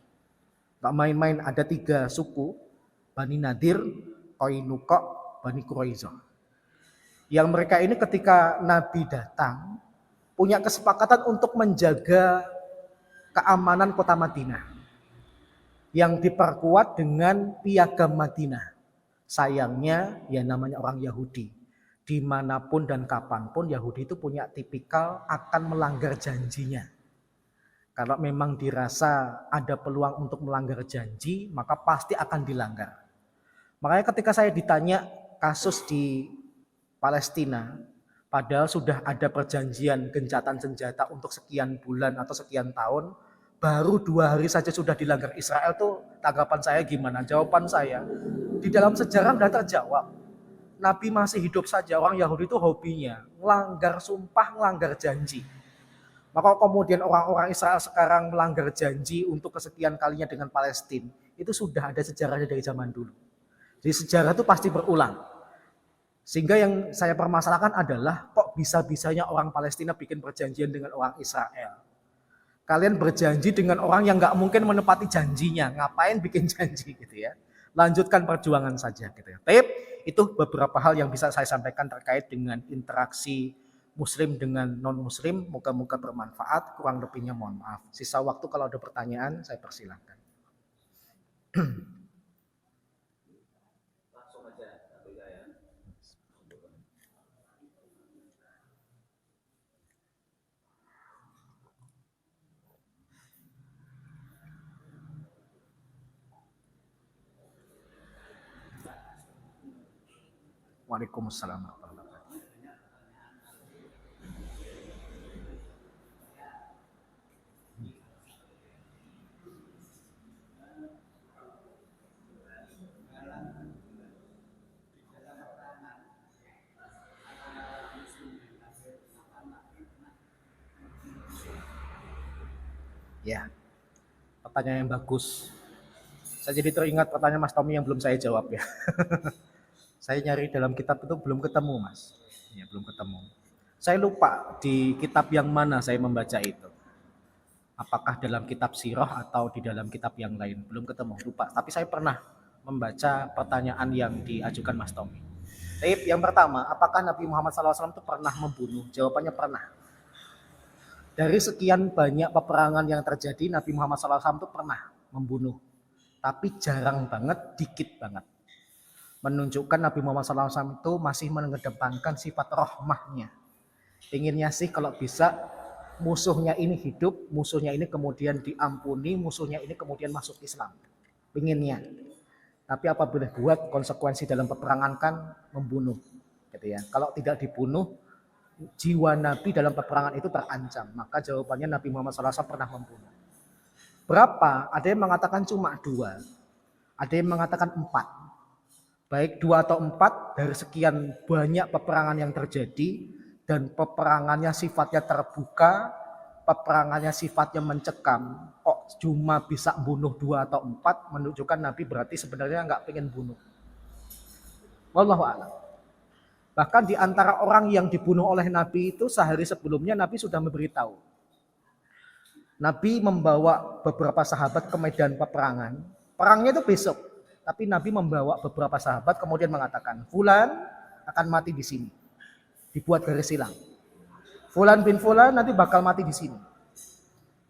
Gak main-main, ada 3 suku, Bani Nadir, Qainuqa, Bani Quraisyah. Yang mereka ini ketika Nabi datang, punya kesepakatan untuk menjaga keamanan kota Madinah. Yang diperkuat dengan piagam Madinah. Sayangnya, ya namanya orang Yahudi. Dimanapun dan kapanpun Yahudi itu punya tipikal akan melanggar janjinya. Kalau memang dirasa ada peluang untuk melanggar janji, maka pasti akan dilanggar. Makanya ketika saya ditanya kasus di Palestina, padahal sudah ada perjanjian gencatan senjata untuk sekian bulan atau sekian tahun, baru 2 hari saja sudah dilanggar Israel, tuh tanggapan saya gimana? Jawaban saya, di dalam sejarah sudah terjawab. Nabi masih hidup saja, orang Yahudi itu hobinya melanggar sumpah, melanggar janji. Maka kemudian orang-orang Israel sekarang melanggar janji untuk kesekian kalinya dengan Palestina, itu sudah ada sejarahnya dari zaman dulu. Jadi sejarah itu pasti berulang. Sehingga yang saya permasalahkan adalah kok bisa-bisanya orang Palestina bikin perjanjian dengan orang Israel. Kalian berjanji dengan orang yang nggak mungkin menepati janjinya, ngapain bikin janji gitu ya. Lanjutkan perjuangan saja gitu ya. Tapi itu beberapa hal yang bisa saya sampaikan terkait dengan interaksi Muslim dengan non-Muslim, moga-moga bermanfaat, kurang lebihnya mohon maaf. Sisa waktu kalau ada pertanyaan, saya persilahkan. Langsung aja, Waalaikumsalam. Ya, pertanyaan yang bagus. Saya jadi teringat pertanyaan Mas Tommy yang belum saya jawab ya. Saya nyari dalam kitab itu belum ketemu Mas. Ya, belum ketemu. Saya lupa di kitab yang mana saya membaca itu. Apakah dalam kitab Sirah atau di dalam kitab yang lain. Belum ketemu, lupa. Tapi saya pernah membaca pertanyaan yang diajukan Mas Tommy. Tapi yang pertama, apakah Nabi Muhammad SAW itu pernah membunuh? Jawabannya pernah. Dari sekian banyak peperangan yang terjadi, Nabi Muhammad SAW itu pernah membunuh. Tapi jarang banget, dikit banget. Menunjukkan Nabi Muhammad SAW itu masih mengedepankan sifat rahmahnya. Inginnya sih kalau bisa musuhnya ini hidup, musuhnya ini kemudian diampuni, musuhnya ini kemudian masuk Islam. Inginnya. Tapi apabila buat konsekuensi dalam peperangan kan membunuh. Gitu ya. Kalau tidak dibunuh, jiwa Nabi dalam peperangan itu terancam. Maka jawabannya Nabi Muhammad SAW pernah membunuh. Berapa? Ada yang mengatakan cuma 2. Ada yang mengatakan 4. Baik 2 atau 4 dari sekian banyak peperangan yang terjadi. Dan peperangannya sifatnya terbuka. Peperangannya sifatnya mencekam. Kok cuma bisa bunuh 2 atau 4. Menunjukkan Nabi berarti sebenarnya nggak pengen bunuh. Wallahu a'lam. Bahkan di antara orang yang dibunuh oleh Nabi itu sehari sebelumnya Nabi sudah memberitahu. Nabi membawa beberapa sahabat ke medan peperangan. Perangnya itu besok. Tapi Nabi membawa beberapa sahabat kemudian mengatakan, Fulan akan mati di sini. Dibuat garis silang. Fulan bin Fulan nanti bakal mati di sini.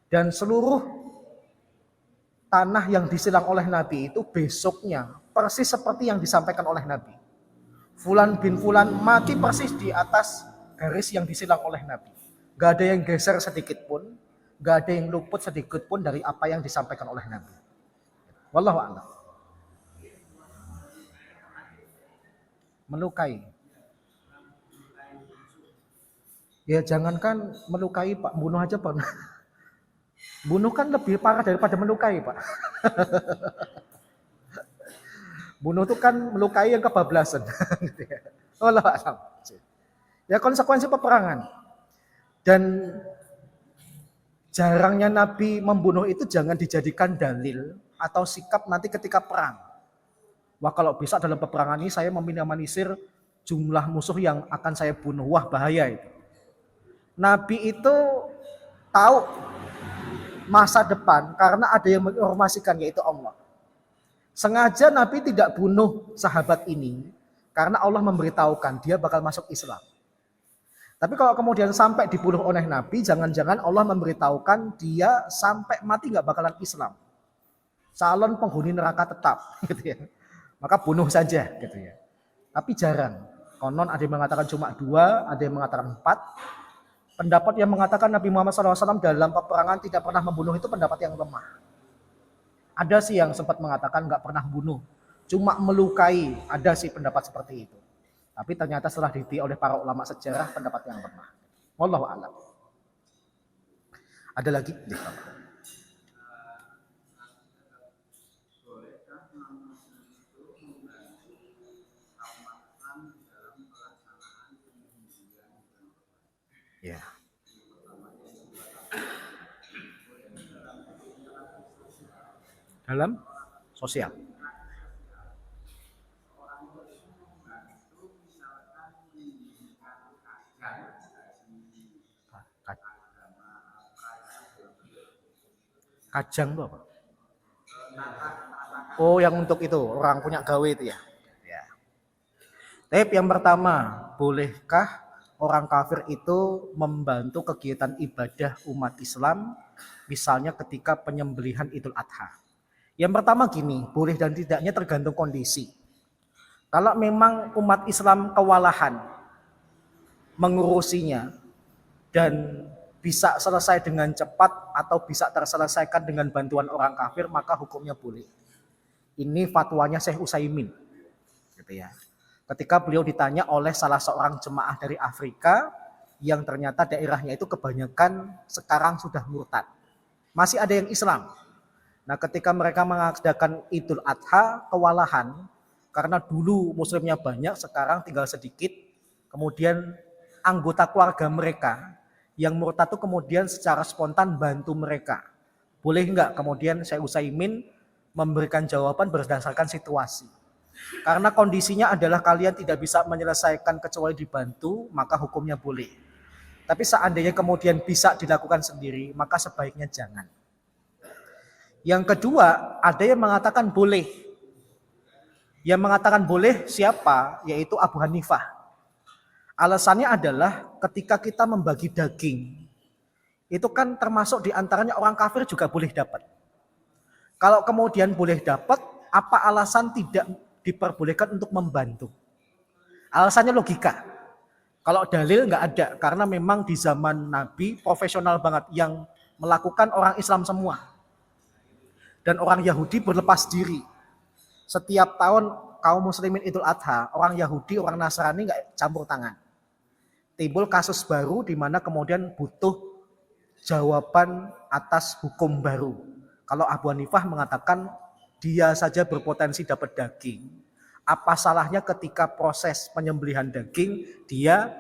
Dan seluruh tanah yang disilang oleh Nabi itu besoknya persis seperti yang disampaikan oleh Nabi. Fulan bin Fulan mati persis di atas garis yang disilang oleh Nabi. Gak ada yang geser sedikit pun, gak ada yang luput sedikit pun dari apa yang disampaikan oleh Nabi. Wallahu a'lam. Melukai. Ya jangankan melukai Pak, bunuh aja Pak. Bunuh kan lebih parah daripada melukai Pak. Bunuh itu kan melukai yang kebablasan. Allah alam. Ya konsekuensi peperangan. Dan jarangnya Nabi membunuh itu jangan dijadikan dalil atau sikap nanti ketika perang. Wah kalau bisa dalam peperangan ini saya meminimalisir jumlah musuh yang akan saya bunuh. Wah bahaya itu. Nabi itu tahu masa depan karena ada yang menginformasikan, yaitu Allah. Sengaja Nabi tidak bunuh sahabat ini karena Allah memberitahukan dia bakal masuk Islam. Tapi kalau kemudian sampai dibunuh oleh Nabi, jangan-jangan Allah memberitahukan dia sampai mati nggak bakalan Islam. Calon penghuni neraka tetap, gitu ya. Maka bunuh saja, gitu ya. Tapi jarang. Konon ada yang mengatakan cuma 2, ada yang mengatakan 4. Pendapat yang mengatakan Nabi Muhammad SAW dalam peperangan tidak pernah membunuh itu pendapat yang lemah. Ada sih yang sempat mengatakan nggak pernah bunuh, cuma melukai. Ada sih pendapat seperti itu. Tapi ternyata setelah diteliti oleh para ulama sejarah, pendapat yang lemah. Wallahu a'lam. Ada lagi? Ya. Dalam sosial. Kajang itu apa? Oh, yang untuk itu, orang punya gawe itu ya. Ya. Tapi yang pertama, bolehkah orang kafir itu membantu kegiatan ibadah umat Islam, misalnya ketika penyembelihan Idul Adha? Yang pertama gini, boleh dan tidaknya tergantung kondisi. Kalau memang umat Islam kewalahan mengurusinya dan bisa selesai dengan cepat atau bisa terselesaikan dengan bantuan orang kafir, maka hukumnya boleh. Ini fatwanya Syekh Utsaimin, gitu ya. Ketika beliau ditanya oleh salah seorang jemaah dari Afrika yang ternyata daerahnya itu kebanyakan sekarang sudah murtad, masih ada yang Islam. Nah, ketika mereka mengadakan Idul Adha, kewalahan karena dulu muslimnya banyak, sekarang tinggal sedikit. Kemudian anggota keluarga mereka yang murtad itu kemudian secara spontan bantu mereka. Boleh enggak? Kemudian Syekh Utsaimin memberikan jawaban berdasarkan situasi. Karena kondisinya adalah kalian tidak bisa menyelesaikan kecuali dibantu, maka hukumnya boleh. Tapi seandainya kemudian bisa dilakukan sendiri, maka sebaiknya jangan. Yang kedua, ada yang mengatakan boleh. Yang mengatakan boleh siapa? Yaitu Abu Hanifah. Alasannya adalah ketika kita membagi daging, itu kan termasuk diantaranya orang kafir juga boleh dapat. Kalau kemudian boleh dapat, apa alasan tidak diperbolehkan untuk membantu? Alasannya logika. Kalau dalil nggak ada, karena memang di zaman Nabi profesional banget yang melakukan orang Islam semua. Dan orang Yahudi berlepas diri. Setiap tahun kaum muslimin Idul Adha, orang Yahudi, orang Nasrani nggak campur tangan. Timbul kasus baru di mana kemudian butuh jawaban atas hukum baru. Kalau Abu Hanifah mengatakan dia saja berpotensi dapat daging, apa salahnya ketika proses penyembelihan daging dia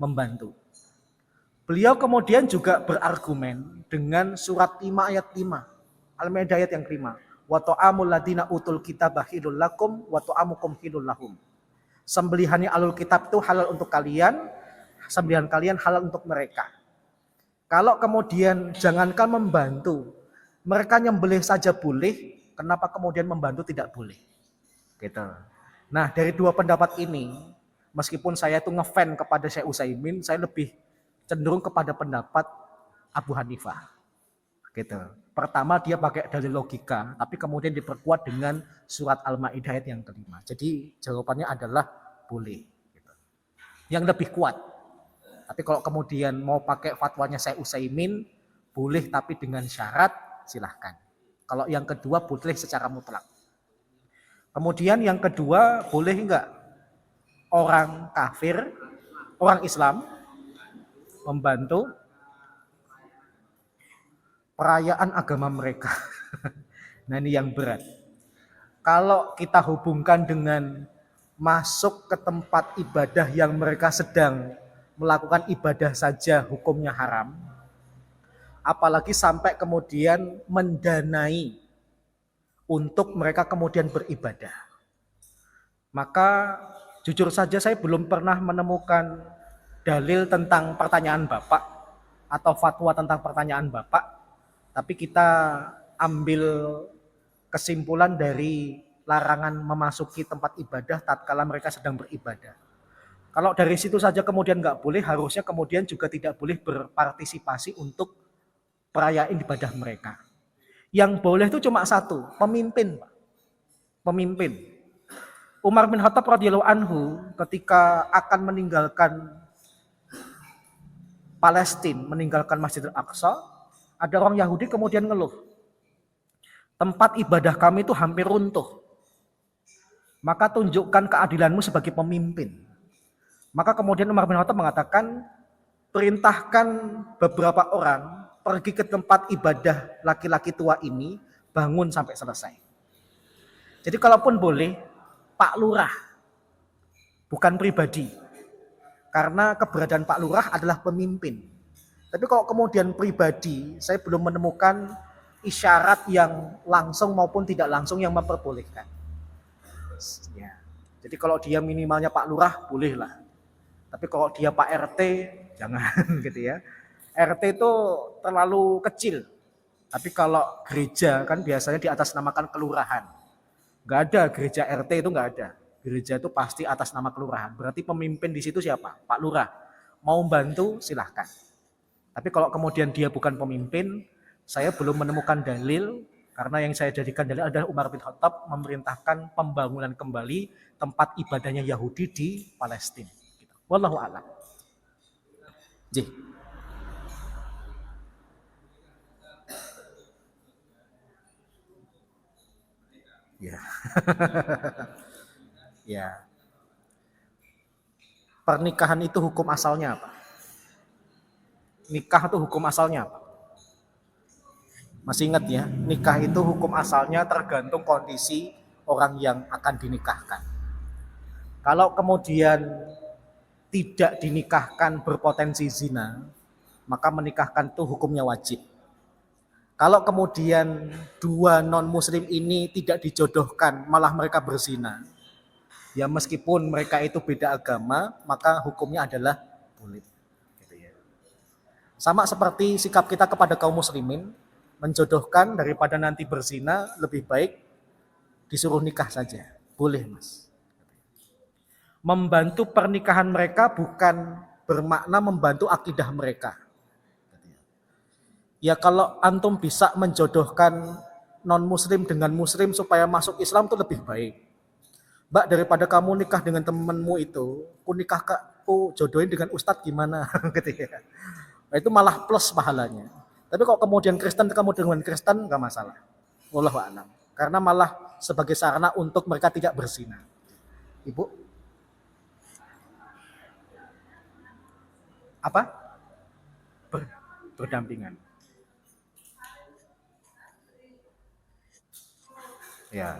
membantu? Beliau kemudian juga berargumen dengan surat 5 ayat 5, Al-Maidah ayat yang kelima. Wa ta'amul ladina utul kitabah hilul lakum wa ta'amukum hilul lahum. Sembelihannya alul kitab itu halal untuk kalian, sembelihan kalian halal untuk mereka. Kalau kemudian jangankan membantu, mereka nyembelih saja boleh, kenapa kemudian membantu tidak boleh? Gitu. Nah, dari dua pendapat ini, meskipun saya itu ngefan kepada Syekh Utsaimin, saya lebih cenderung kepada pendapat Abu Hanifah. Gitu. Pertama dia pakai dalil logika, tapi kemudian diperkuat dengan surat Al-Maidah ayat yang kelima. Jadi jawabannya adalah boleh. Gitu. Yang lebih kuat. Tapi kalau kemudian mau pakai fatwanya Syekh Utsaimin, boleh tapi dengan syarat, silahkan. Kalau yang kedua boleh secara mutlak. Kemudian yang kedua, boleh enggak orang kafir, orang Islam membantu perayaan agama mereka? Nah, ini yang berat. Kalau kita hubungkan dengan masuk ke tempat ibadah yang mereka sedang melakukan ibadah saja hukumnya haram, apalagi sampai kemudian mendanai untuk mereka kemudian beribadah. Maka jujur saja saya belum pernah menemukan dalil tentang pertanyaan Bapak atau fatwa tentang pertanyaan Bapak Tapi kita ambil kesimpulan dari larangan memasuki tempat ibadah tatkala mereka sedang beribadah. Kalau dari situ saja kemudian nggak boleh, harusnya kemudian juga tidak boleh berpartisipasi untuk perayaan ibadah mereka. Yang boleh itu cuma satu, pemimpin. Pemimpin. Umar bin Khattab radhiyallahu anhu ketika akan meninggalkan Palestina, meninggalkan Masjidil Aqsa, ada orang Yahudi kemudian ngeluh. Tempat ibadah kami itu hampir runtuh. Maka tunjukkan keadilanmu sebagai pemimpin. Maka kemudian Umar bin Khattab mengatakan, perintahkan beberapa orang pergi ke tempat ibadah laki-laki tua ini, bangun sampai selesai. Jadi kalaupun boleh, Pak Lurah, bukan pribadi. Karena keberadaan Pak Lurah adalah pemimpin. Tapi kalau kemudian pribadi, saya belum menemukan isyarat yang langsung maupun tidak langsung yang memperbolehkan. Ya. Jadi kalau dia minimalnya Pak Lurah, bolehlah. Tapi kalau dia Pak RT, jangan gitu ya. RT itu terlalu kecil. Tapi kalau gereja kan biasanya di atas namakan kelurahan. Nggak ada gereja RT itu nggak ada. Gereja itu pasti atas nama kelurahan. Berarti pemimpin di situ siapa? Pak Lurah. Mau bantu silahkan. Tapi kalau kemudian dia bukan pemimpin, saya belum menemukan dalil. Karena yang saya jadikan dalil adalah Umar bin Khattab memerintahkan pembangunan kembali tempat ibadahnya Yahudi di Palestina. Wallahu a'lam. Jih. Ya. Ya. Pernikahan itu hukum asalnya apa? Nikah itu hukum asalnya apa? Masih ingat ya, nikah itu hukum asalnya tergantung kondisi orang yang akan dinikahkan. Kalau kemudian tidak dinikahkan berpotensi zina, maka menikahkan itu hukumnya wajib. Kalau kemudian dua non-muslim ini tidak dijodohkan, malah mereka berzina, ya meskipun mereka itu beda agama, maka hukumnya adalah boleh. Gitu ya. Sama seperti sikap kita kepada kaum muslimin, menjodohkan daripada nanti berzina, lebih baik disuruh nikah saja. Boleh mas. Membantu pernikahan mereka bukan bermakna membantu akidah mereka. Ya kalau antum bisa menjodohkan non-muslim dengan muslim supaya masuk Islam itu lebih baik. Mbak, daripada kamu nikah dengan temanmu itu, aku jodohin dengan ustadz gimana gitu ya. Nah, itu malah plus pahalanya. Tapi kalau kemudian Kristen kamu dengan Kristen nggak masalah. Wallahu a'lam. Karena malah sebagai sarana untuk mereka tidak berzina. Ibu? Apa? Berdampingan. Ya.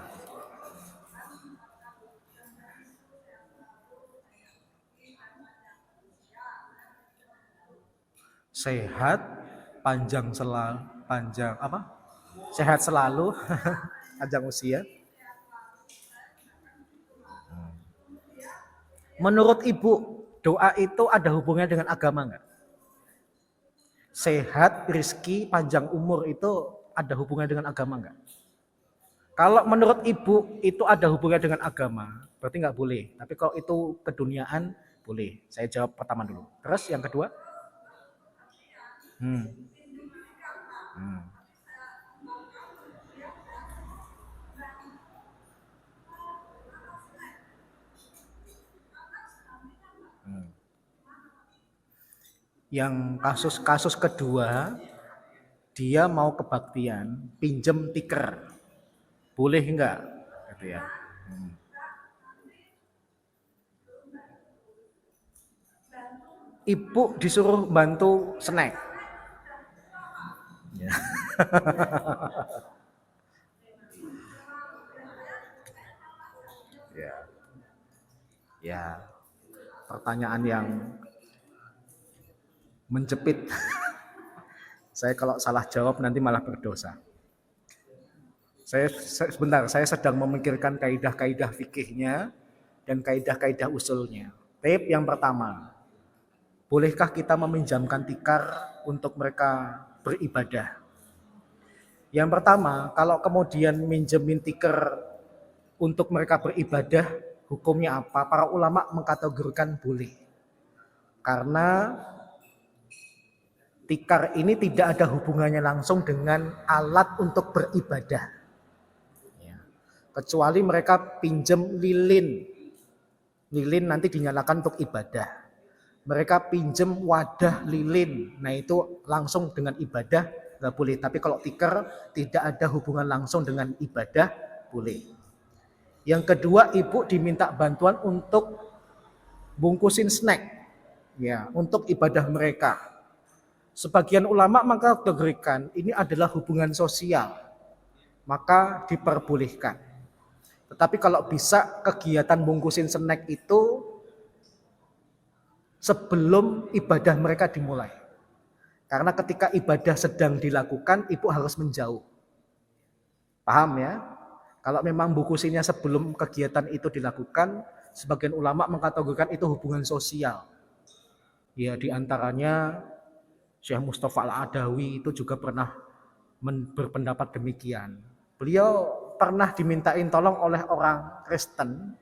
Sehat, panjang apa? Sehat selalu, panjang usia. Menurut Ibu, doa itu ada hubungannya dengan agama nggak? Sehat, rizki, panjang umur itu ada hubungannya dengan agama nggak? Kalau menurut Ibu itu ada hubungannya dengan agama, berarti nggak boleh. Tapi kalau itu keduniaan, boleh. Saya jawab pertama dulu. Terus yang kedua? Hmm. Hmm. Hmm. Yang kasus kedua, dia mau kebaktian, pinjem tiker. Boleh enggak? Gitu ya. Hmm. Ibu disuruh bantu snack. Ya. Ya. Ya. Pertanyaan yang menjepit. Saya kalau salah jawab nanti malah berdosa. Saya sedang memikirkan kaidah-kaidah fikihnya dan kaidah-kaidah usulnya. Tip yang pertama, bolehkah kita meminjamkan tikar untuk mereka beribadah? Yang pertama, kalau kemudian minjemin tikar untuk mereka beribadah, hukumnya apa? Para ulama mengkategorikan boleh. Karena tikar ini tidak ada hubungannya langsung dengan alat untuk beribadah. Ya. Kecuali mereka pinjam lilin. Lilin nanti dinyalakan untuk ibadah. Mereka pinjam wadah lilin. Nah itu langsung dengan ibadah nggak boleh. Tapi kalau tikar tidak ada hubungan langsung dengan ibadah, boleh. Yang kedua, ibu diminta bantuan untuk bungkusin snack. Ya, untuk ibadah mereka. Sebagian ulama mengkategorikan ini adalah hubungan sosial, maka diperbolehkan. Tetapi kalau bisa kegiatan bungkusin snack itu sebelum ibadah mereka dimulai. Karena ketika ibadah sedang dilakukan, ibu harus menjauh. Paham ya? Kalau memang bungkusinnya sebelum kegiatan itu dilakukan, sebagian ulama mengkategorikan itu hubungan sosial. Ya, diantaranya Syekh Mustafa Al-Adawi itu juga pernah berpendapat demikian. Beliau pernah dimintain tolong oleh orang Kristen,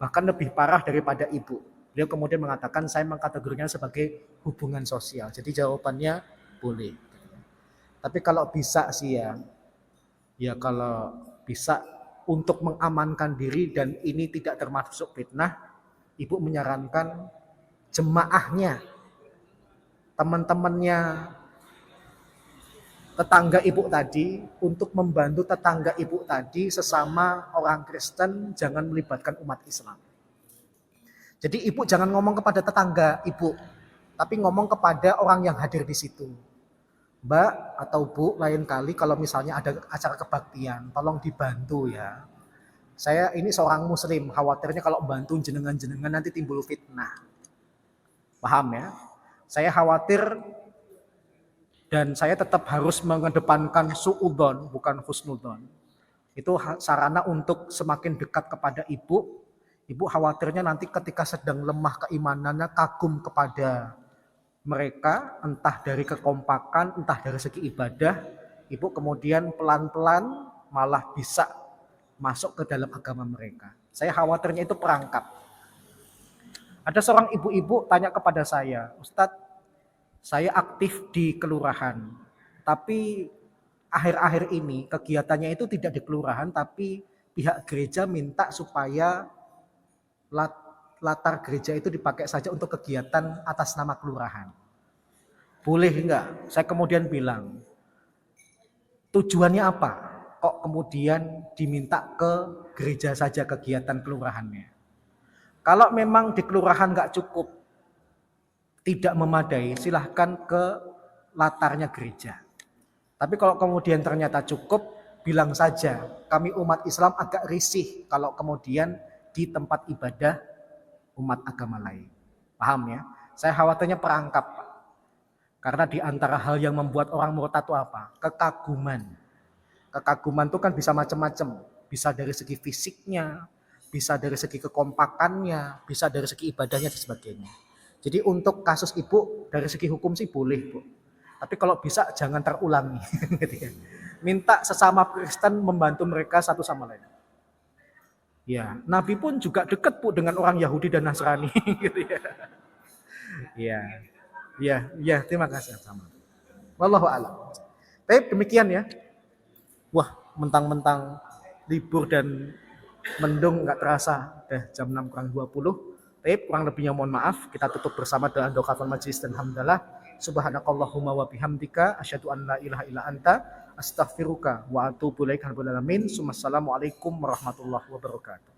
bahkan lebih parah daripada ibu. Beliau kemudian mengatakan saya mengkategorikan sebagai hubungan sosial. Jadi jawabannya boleh. Tapi kalau bisa sih ya kalau bisa untuk mengamankan diri dan ini tidak termasuk fitnah, ibu menyarankan jemaahnya, teman-temannya tetangga ibu tadi untuk membantu tetangga ibu tadi sesama orang Kristen, jangan melibatkan umat Islam. Jadi ibu jangan ngomong kepada tetangga ibu, tapi ngomong kepada orang yang hadir di situ. Mbak atau Bu, lain kali kalau misalnya ada acara kebaktian, tolong dibantu ya. Saya ini seorang muslim, khawatirnya kalau bantu jenengan-jenengan nanti timbul fitnah. Paham ya? Saya khawatir dan saya tetap harus mengedepankan su'udon, bukan husnudon. Itu sarana untuk semakin dekat kepada ibu. Ibu khawatirnya nanti ketika sedang lemah keimanannya, kagum kepada mereka, entah dari kekompakan, entah dari segi ibadah, ibu kemudian pelan-pelan malah bisa masuk ke dalam agama mereka. Saya khawatirnya itu perangkap. Ada seorang ibu-ibu tanya kepada saya, Ustadz, saya aktif di kelurahan, tapi akhir-akhir ini kegiatannya itu tidak di kelurahan, tapi pihak gereja minta supaya latar gereja itu dipakai saja untuk kegiatan atas nama kelurahan. Boleh enggak? Saya kemudian bilang, tujuannya apa? Kok kemudian diminta ke gereja saja kegiatan kelurahannya? Kalau memang di kelurahan enggak cukup, tidak memadai, silahkan ke latarnya gereja. Tapi kalau kemudian ternyata cukup, bilang saja, kami umat Islam agak risih kalau kemudian di tempat ibadah umat agama lain. Paham ya? Saya khawatirnya perangkap, Pak. Karena di antara hal yang membuat orang murtad itu apa? Kekaguman. Kekaguman itu kan bisa macam-macam. Bisa dari segi fisiknya, bisa dari segi kekompakannya, bisa dari segi ibadahnya dan sebagainya. Jadi untuk kasus ibu dari segi hukum sih boleh, Bu. Tapi kalau bisa jangan terulangi. Minta sesama Kristen membantu mereka satu sama lain. Ya, Nabi pun juga dekat Bu dengan orang Yahudi dan Nasrani gitu ya. Ya, terima kasih sama. Wallahu a'lam. Baik, demikian ya. Wah, mentang-mentang libur dan mendung nggak terasa, udah jam 6 kurang 20. Baik, kurang lebihnya mohon maaf. Kita tutup bersama dengan doa majelis dan hamdalah. Subhanakallahumma wa bihamdika asyhadu an la ilaha illa anta astaghfiruka wa atubu ilaika. Assalamualaikum warahmatullahi wabarakatuh.